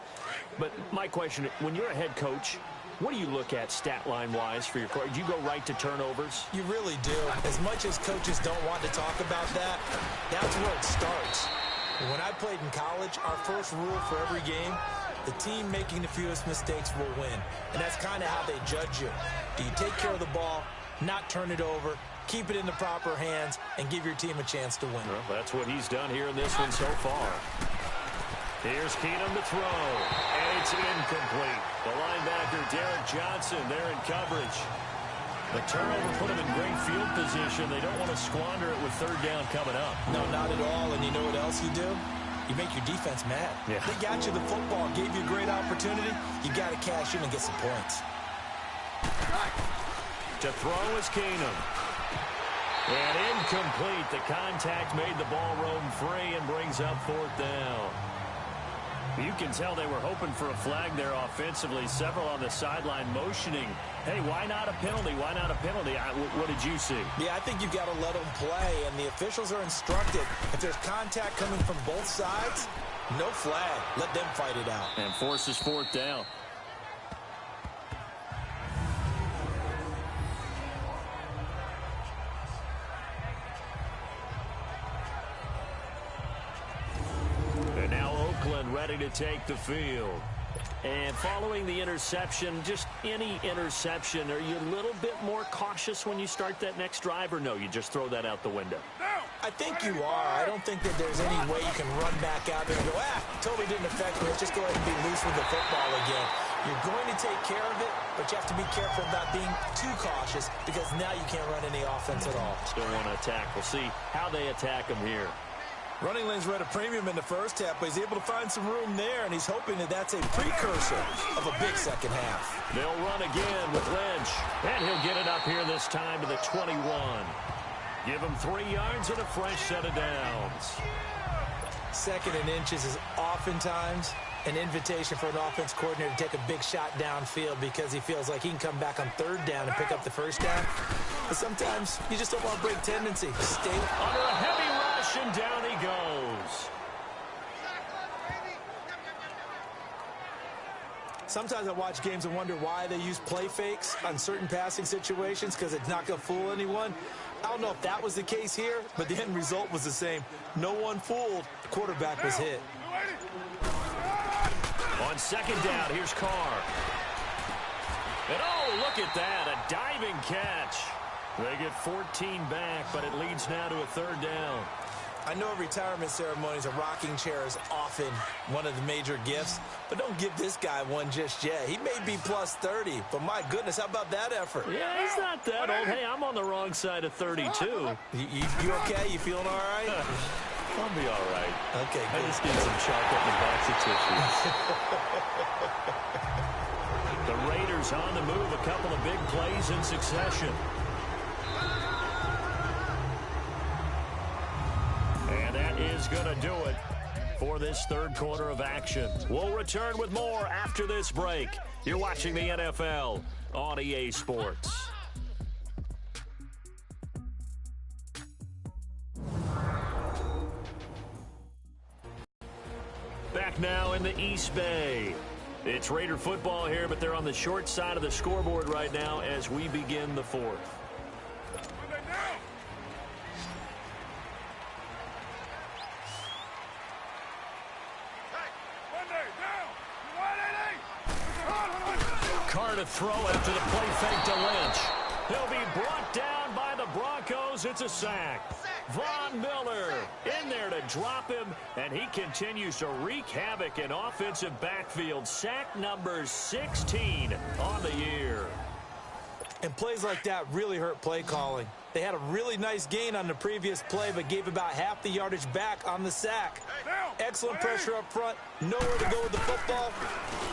But my question, when you're a head coach, what do you look at stat line-wise for your coach? Do you go right to turnovers? You really do. As much as coaches don't want to talk about that, that's where it starts. When I played in college, our first rule for every game, the team making the fewest mistakes will win. And that's kind of how they judge you. Do you take care of the ball, not turn it over, keep it in the proper hands, and give your team a chance to win? Well, that's what he's done here in this one so far. Here's Keenum to throw, and it's incomplete. The linebacker, Derek Johnson, there in coverage. The turnover put him in great field position. They don't want to squander it with third down coming up. No, not at all. And you know what else you do? You make your defense mad. Yeah. They got you the football, gave you a great opportunity. You got to cash in and get some points. To throw is Keenum. And incomplete. The contact made the ball roam free and brings up fourth down. You can tell they were hoping for a flag there offensively. Several on the sideline motioning. Hey, why not a penalty? Why not a penalty? What did you see? Yeah, I think you've got to let them play, and the officials are instructed. If there's contact coming from both sides, no flag. Let them fight it out. And forces fourth down. And now Oakland ready to take the field. And following the interception, just any interception, are you a little bit more cautious when you start that next drive, or no, you just throw that out the window? I think you are. I don't think that there's any way you can run back out there and go, totally didn't affect me. Let's just go ahead and be loose with the football again. You're going to take care of it, but you have to be careful about being too cautious because now you can't run any offense at all. Still want to attack. We'll see how they attack them here. Running lanes were at a premium in the first half, but he's able to find some room there, and he's hoping that that's a precursor of a big second half. They'll run again with Lynch, and he'll get it up here this time to the 21. Give him 3 yards and a fresh set of downs. 2nd and inches is oftentimes an invitation for an offense coordinator to take a big shot downfield because he feels like he can come back on 3rd down and pick up the first down. But sometimes you just don't want to break tendency. Stay under a heavy rush, and down he goes. Sometimes I watch games and wonder why they use play fakes on certain passing situations because it's not going to fool anyone. I don't know if that was the case here, but the end result was the same. No one fooled. The quarterback was hit. On 2nd down, here's Carr. And oh, look at that, a diving catch. They get 14 back, but it leads now to a 3rd down. I know at retirement ceremonies, a rocking chair is often one of the major gifts, but don't give this guy one just yet. He may be plus 30, but my goodness, how about that effort? Yeah, he's not that old. Hey, I'm on the wrong side of 32. You okay? You feeling all right? I'll be all right. Okay, I good. just need some chocolate and a box of tissues. The Raiders on the move, a couple of big plays in succession. And that is going to do it for this third quarter of action. We'll return with more after this break. You're watching the NFL on EA Sports. Back now in the East Bay. It's Raider football here, but they're on the short side of the scoreboard right now as we begin the fourth. Carr to throw after the play fake to Lynch. He'll be brought down by the Broncos. It's a sack. Von Miller in there to drop him, and he continues to wreak havoc in offensive backfield. Sack number 16 on the year. And plays like that really hurt play calling. They had a really nice gain on the previous play, but gave about half the yardage back on the sack. Excellent pressure up front. Nowhere to go with the football.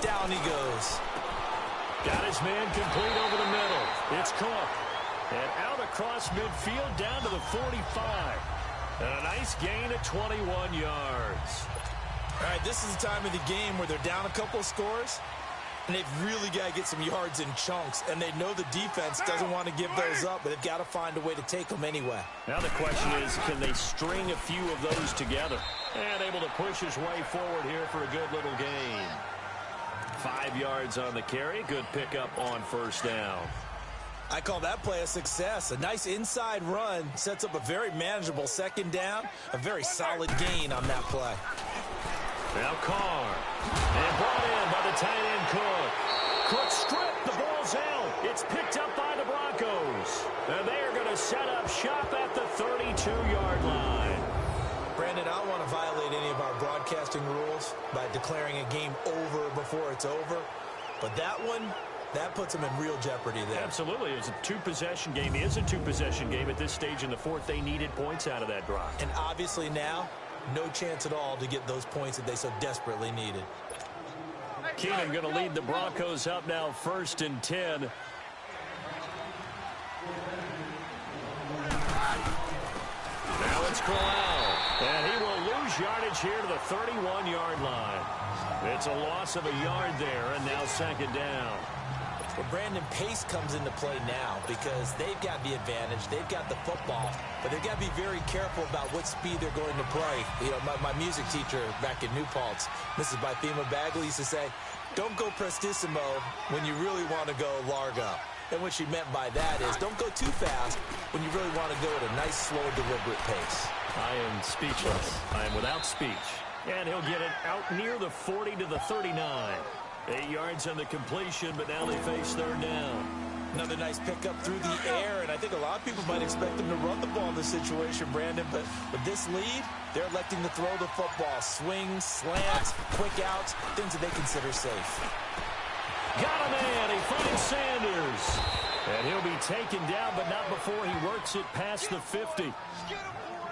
Down he goes. Got his man complete over the middle. It's Cook. And out across midfield down to the 45. And a nice gain of 21 yards. All right, this is the time of the game where they're down a couple of scores, and they've really got to get some yards in chunks. And they know the defense doesn't want to give those up, but they've got to find a way to take them anyway. Now the question is, can they string a few of those together? And able to push his way forward here for a good little gain. 5 yards on the carry. Good pickup on first down. I call that play a success. A nice inside run sets up a very manageable second down. A very solid gain on that play. Now Carr. And brought in by the tight end Cook. Cook stripped. The ball's out. It's picked up by the Broncos. And they are going to set up shop at the 32-yard line. Brandon, I don't want to violate any of our broadcasting rules by declaring a game over before it's over. But that one, that puts them in real jeopardy there. Absolutely. It's a two-possession game. It is a two-possession game at this stage in the fourth. They needed points out of that drive. And obviously now, no chance at all to get those points that they so desperately needed. Keenan going to lead the Broncos up now 1st and 10. Now it's Corral. And he will lose yardage here to the 31-yard line. It's a loss of a yard there, and now second down. Well, Brandon, pace comes into play now because they've got the advantage. They've got the football, but they've got to be very careful about what speed they're going to play. You know, my music teacher back in New Paltz, Mrs. Bythema Bagley, used to say, don't go prestissimo when you really want to go largo. And what she meant by that is don't go too fast when you really want to go at a nice, slow, deliberate pace. I am speechless. I am without speech. And he'll get it out near the 40 to the 39. 8 yards on the completion, but now they face third down. Another nice pickup through the air, and I think a lot of people might expect them to run the ball in this situation, Brandon, but with this lead, they're electing to throw the football. Swings, slants, quick outs, things that they consider safe. Got a man. He finds Sanders. And he'll be taken down, but not before he works it past the 50.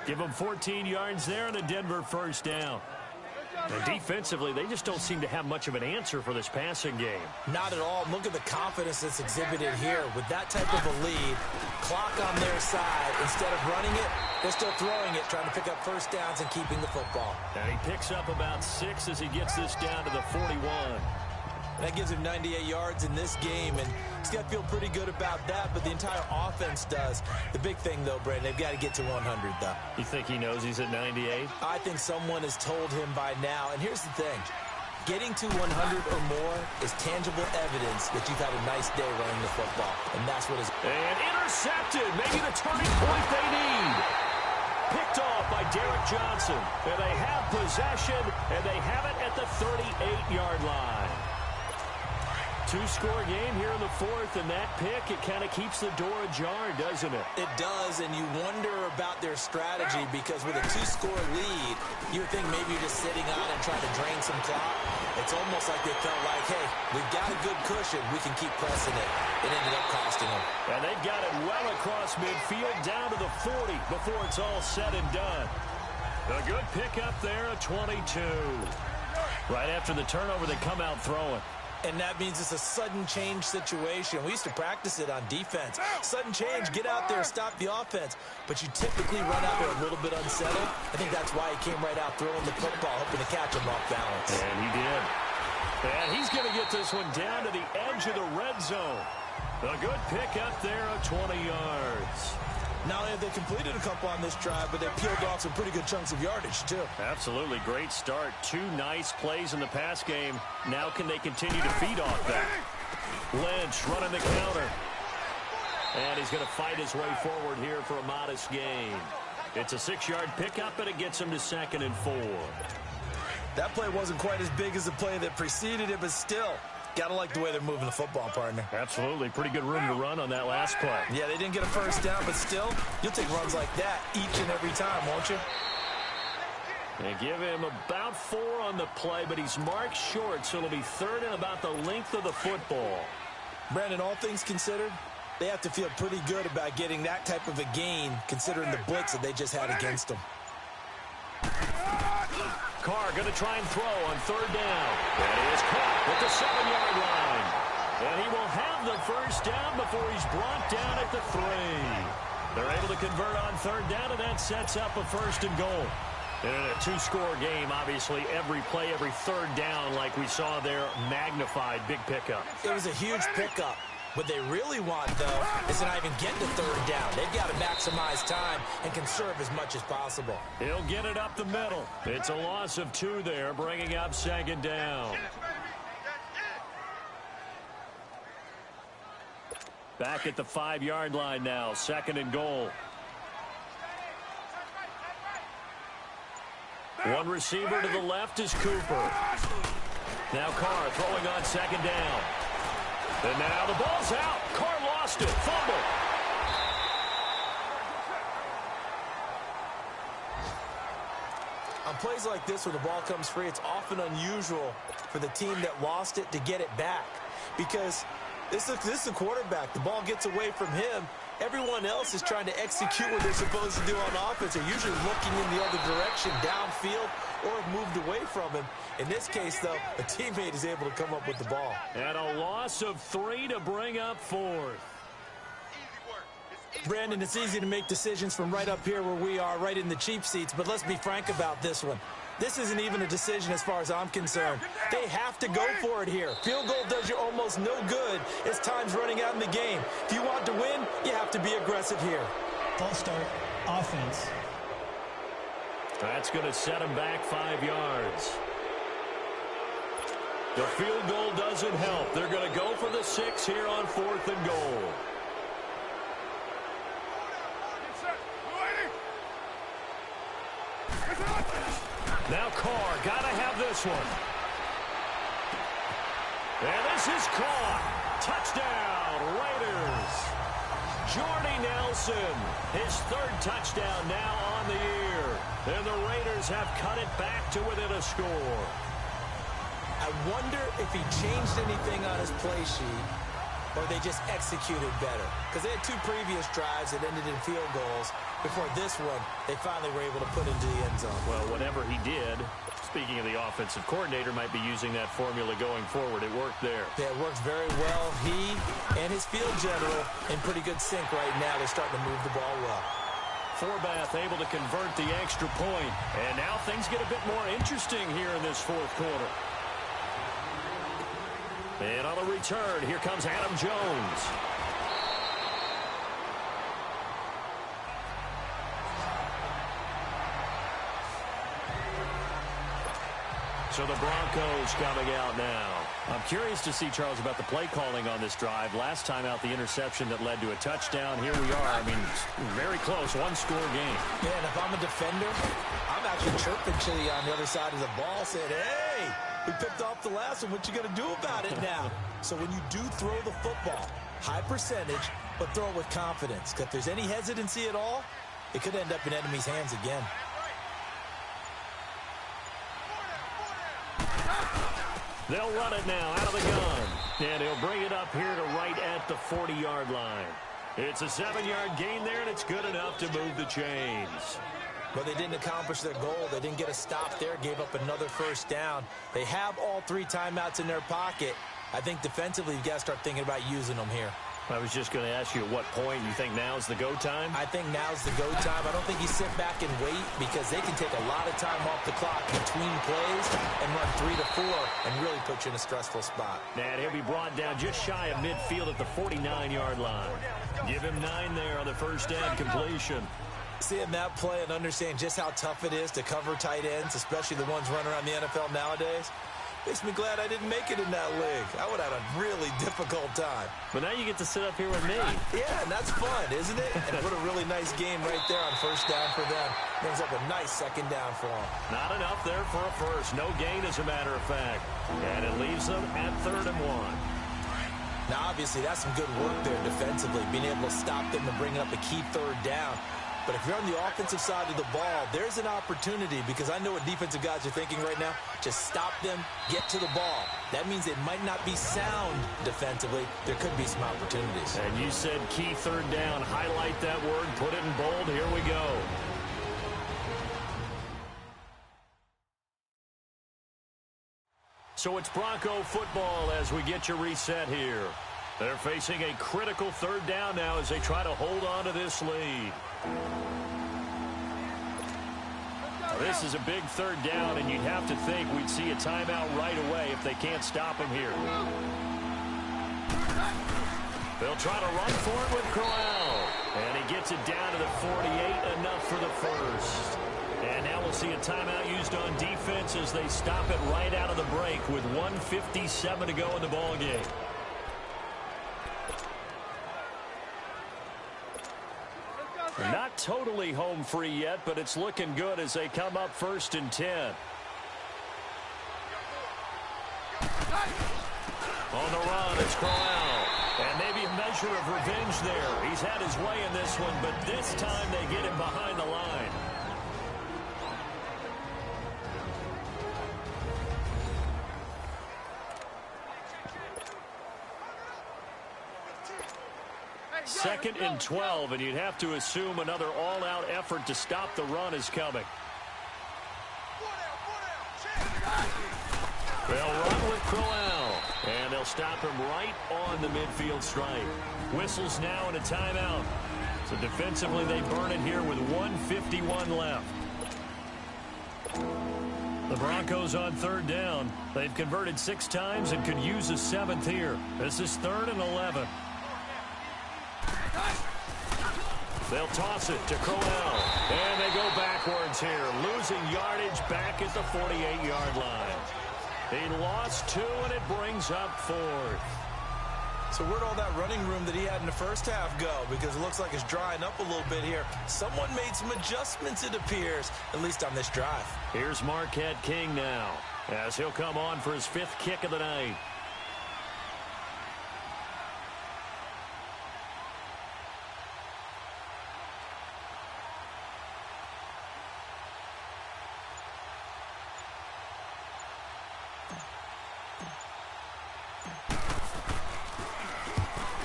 Give him 14 yards there and a Denver first down. And defensively, they just don't seem to have much of an answer for this passing game. Not at all. Look at the confidence that's exhibited here. With that type of a lead, clock on their side, instead of running it, they're still throwing it, trying to pick up first downs and keeping the football. And he picks up about 6 as he gets this down to the 41. That gives him 98 yards in this game, and he's got to feel pretty good about that, but the entire offense does. The big thing, though, Brandon, they've got to get to 100, though. You think he knows he's at 98? I think someone has told him by now, and here's the thing. Getting to 100 or more is tangible evidence that you've had a nice day running the football, and that's what is. And intercepted, maybe the turning point they need. Picked off by Derek Johnson, and they have possession, and they have it at the 38-yard line. Two-score game here in the fourth, and that pick, it kind of keeps the door ajar, doesn't it? It does, and you wonder about their strategy because with a two-score lead, you would think maybe you're just sitting on and trying to drain some clock. It's almost like they felt like, hey, we've got a good cushion. We can keep pressing it. It ended up costing them. And they've got it well across midfield down to the 40 before it's all said and done. A good pick up there, a 22. Right after the turnover, they come out throwing. And that means it's a sudden change situation. We used to practice it on defense. Sudden change, get out there, stop the offense. But you typically run out there a little bit unsettled. I think that's why he came right out throwing the football, hoping to catch him off balance. And he did. And he's going to get this one down to the edge of the red zone. A good pickup there of 20 yards. Not only have they completed a couple on this drive, but they peeled off some pretty good chunks of yardage, too. Absolutely. Great start. 2 nice plays in the pass game. Now can they continue to feed off that? Lynch running the counter. And he's going to fight his way forward here for a modest gain. It's a 6-yard pickup, and it gets him to 2nd and 4. That play wasn't quite as big as the play that preceded it, but still, gotta like the way they're moving the football, partner. Absolutely. Pretty good room to run on that last play. Yeah, they didn't get a first down, but still, you'll take runs like that each and every time, won't you? They give him about 4 on the play, but he's marked short, so it'll be 3rd and about the length of the football. Brandon, all things considered, they have to feel pretty good about getting that type of a gain, considering the blitz that they just had against them. Carr going to try and throw on 3rd down. And he is caught at the 7-yard line. And he will have the first down before he's brought down at the 3. They're able to convert on 3rd down, and that sets up a 1st and goal. And in a 2-score game, obviously, every play, every 3rd down, like we saw there, magnified, big pickup. It was a huge pickup. What they really want, though, is to not even get to 3rd down. They've got to maximize time and conserve as much as possible. He'll get it up the middle. It's a loss of 2 there, bringing up 2nd down. Back at the 5-yard line now, 2nd and goal. One receiver to the left is Cooper. Now Carr throwing on 2nd down. And now the ball's out. Carr lost it. Fumble. On plays like this, when the ball comes free, it's often unusual for the team that lost it to get it back. Because this is a quarterback. The ball gets away from him. Everyone else is trying to execute what they're supposed to do on offense. They're usually looking in the other direction, downfield, or have moved away from him. In this case, though, a teammate is able to come up with the ball. And a loss of 3 to bring up 4th. Brandon, it's easy to make decisions from right up here where we are, right in the cheap seats, but let's be frank about this one. This isn't even a decision as far as I'm concerned. They have to go for it here. Field goal does you almost no good as time's running out in the game. If you want to win, you have to be aggressive here. False start, offense. That's going to set him back 5 yards. The field goal doesn't help. They're going to go for the 6 here on 4th and goal. Now Carr, got to have this one. And this is caught. Touchdown, Raiders. Jordy Nelson, his 3rd touchdown now on the year. And the Raiders have cut it back to within a score. I wonder if he changed anything on his play sheet or they just executed better. Because they had 2 previous drives that ended in field goals. Before this one, they finally were able to put into the end zone. Well, whatever he did, speaking of the offensive coordinator, might be using that formula going forward. It worked there. Yeah, it works very well. He and his field general in pretty good sync right now. They're starting to move the ball well. Forbath able to convert the extra point. And now things get a bit more interesting here in this 4th quarter. And on the return, here comes Adam Jones. So the Broncos coming out now. I'm curious to see, Charles, about the play calling on this drive. Last time out, the interception that led to a touchdown. Here we are. I mean, very close, 1-score game. Yeah, and if I'm a defender, I'm actually chirping Chili on the other side of the ball saying, hey, we picked off the last one. What you going to do about it now? So when you do throw the football, high percentage, but throw it with confidence. Because if there's any hesitancy at all, it could end up in enemy's hands again. They'll run it now out of the gun. And he'll bring it up here to right at the 40-yard line. It's a 7-yard gain there, and it's good enough to move the chains. But they didn't accomplish their goal. They didn't get a stop there, gave up another first down. They have all 3 timeouts in their pocket. I think defensively you've got to start thinking about using them here. I was just going to ask you at what point you think now's the go time? I think now's the go time. I don't think you sit back and wait because they can take a lot of time off the clock between plays and run 3 to 4 and really put you in a stressful spot. And he'll be brought down just shy of midfield at the 49-yard line. Give him 9 there on the first down completion. Seeing that play and understand just how tough it is to cover tight ends, especially the ones running around the NFL nowadays, makes me glad I didn't make it in that league. I would have had a really difficult time. But now you get to sit up here with me. Yeah, and that's fun, isn't it? And what a really nice game right there on first down for them. Brings up a nice second down for them. Not enough there for a first. No gain, as a matter of fact. And it leaves them at 3rd and 1. Now, obviously, that's some good work there defensively, being able to stop them and bring up a key 3rd down. But if you're on the offensive side of the ball, there's an opportunity because I know what defensive guys are thinking right now. Just stop them, get to the ball. That means it might not be sound defensively. There could be some opportunities. And you said key 3rd down. Highlight that word, put it in bold. Here we go. So it's Bronco football as we get you reset here. They're facing a critical 3rd down now as they try to hold on to this lead. This is a big 3rd down, and you'd have to think we'd see a timeout right away if they can't stop him here. They'll try to run for it with Crowell. And he gets it down to the 48, enough for the first. And now we'll see a timeout used on defense as they stop it right out of the break with 1:57 to go in the ballgame. Not totally home free yet, but it's looking good as they come up 1st and 10. On the run, it's Crowell. And maybe a measure of revenge there. He's had his way in this one, but this time they get him behind the line. Second and 12, and you'd have to assume another all-out effort to stop the run is coming. They'll run with Crowell, and they'll stop him right on the midfield stripe. Whistles now and a timeout. So defensively, they burn it here with 1:51 left. The Broncos on 3rd down. They've converted 6 times and could use a 7th here. This is 3rd and 11. They'll toss it to Crowell. And they go backwards here, losing yardage back at the 48-yard line. He lost 2, and it brings up 4th. So where'd all that running room that he had in the first half go? Because it looks like it's drying up a little bit here. Someone made some adjustments, it appears, at least on this drive. Here's Marquette King now, as he'll come on for his 5th kick of the night.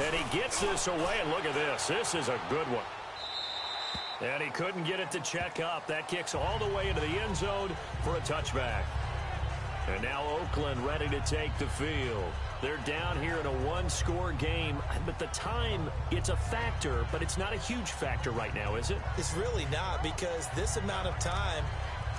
And he gets this away, and look at this. This is a good one. And he couldn't get it to check up. That kicks all the way into the end zone for a touchback. And now Oakland ready to take the field. They're down here in a 1-score game, but the time, it's a factor, but it's not a huge factor right now, is it? It's really not, because this amount of time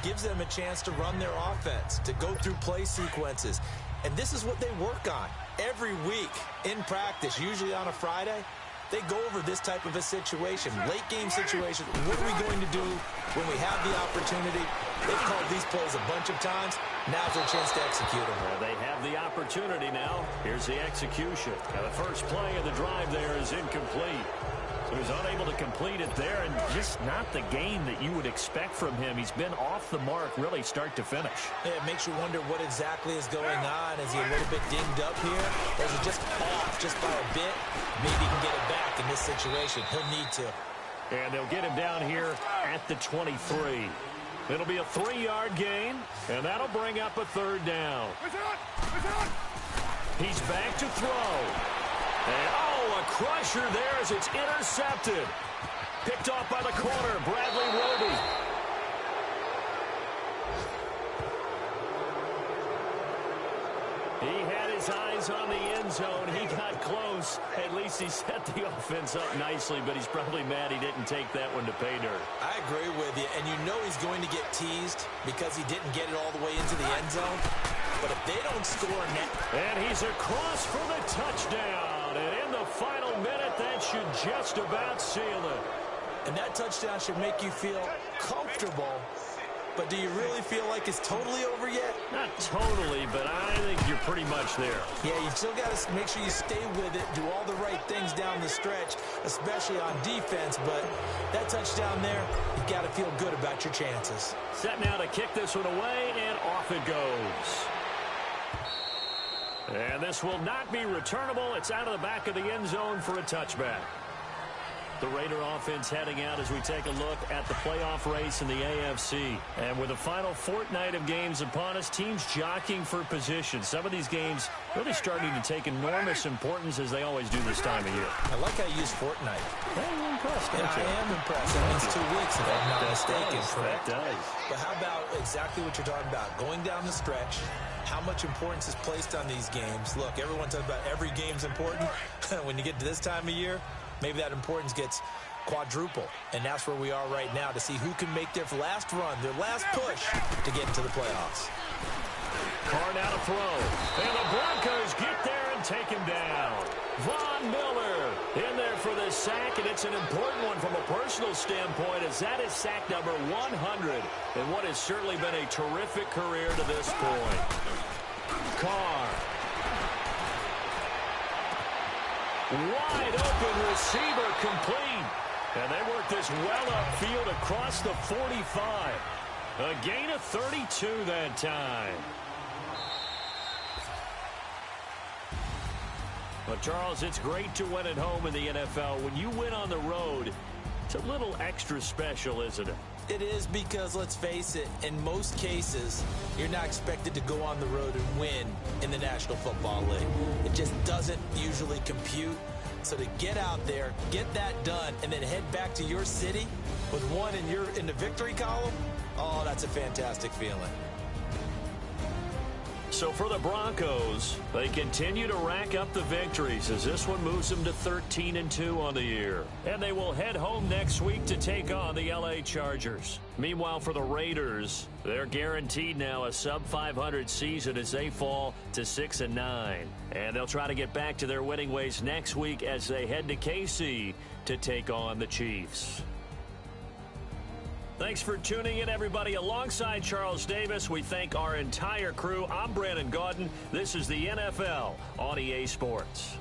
gives them a chance to run their offense, to go through play sequences. And this is what they work on every week in practice, usually on a Friday. They go over this type of a situation, late game situation. What are we going to do when we have the opportunity? They've called these plays a bunch of times. Now's their chance to execute them. Well, they have the opportunity now. Here's the execution. Now, the first play of the drive there is incomplete. So he's unable to complete it there, and just not the game that you would expect from him. He's been off the mark really start to finish. Yeah, it makes you wonder what exactly is going on. Is he a little bit dinged up here? Or is it just off just by a bit? Maybe he can get it back in this situation. He'll need to. And they'll get him down here at the 23. It'll be a 3-yard gain, and that'll bring up a 3rd down. He's back to throw. And, oh, a crusher there as it's intercepted. Picked off by the corner, Bradley Roby. He had his eyes is on the end zone. He got close. At least he set the offense up nicely, but he's probably mad he didn't take that one to pay dirt. I agree with you, and you know he's going to get teased because he didn't get it all the way into the end zone. But if they don't score now... And he's across for the touchdown. And in the final minute, that should just about seal it. And that touchdown should make you feel comfortable. But do you really feel like it's totally over yet? Not totally, but I think you're pretty much there. Yeah, you still got to make sure you stay with it, do all the right things down the stretch, especially on defense. But that touchdown there, you got to feel good about your chances. Set now to kick this one away, and off it goes. And this will not be returnable. It's out of the back of the end zone for a touchback. The Raider offense heading out as we take a look at the playoff race in the AFC. And with the final fortnight of games upon us, teams jockeying for position. Some of these games really starting to take enormous importance as they always do this time of year. I like how you use fortnight. I'm impressed, I am impressed. That means 2 weeks, if I'm not mistaken. That does. But how about exactly what you're talking about? Going down the stretch, how much importance is placed on these games. Look, everyone talks about every game's important. When you get to this time of year, maybe that importance gets quadruple. And that's where we are right now to see who can make their last run, their last push to get into the playoffs. Carr now to throw. And the Broncos get there and take him down. Von Miller in there for the sack, and it's an important one from a personal standpoint as that is sack number 100 in what has certainly been a terrific career to this point. Carr. Wide open receiver complete. And they work this well upfield across the 45. A gain of 32 that time. Well, Charles, it's great to win at home in the NFL. When you win on the road, it's a little extra special, isn't it? It is because, let's face it, in most cases, you're not expected to go on the road and win in the National Football League. It just doesn't usually compute. So to get out there, get that done, and then head back to your city with one in the victory column, oh, that's a fantastic feeling. So for the Broncos, they continue to rack up the victories as this one moves them to 13-2 on the year. And they will head home next week to take on the LA Chargers. Meanwhile, for the Raiders, they're guaranteed now a sub-500 season as they fall to 6-9. And they'll try to get back to their winning ways next week as they head to KC to take on the Chiefs. Thanks for tuning in, everybody. Alongside Charles Davis, we thank our entire crew. I'm Brandon Gaudin. This is the NFL on EA Sports.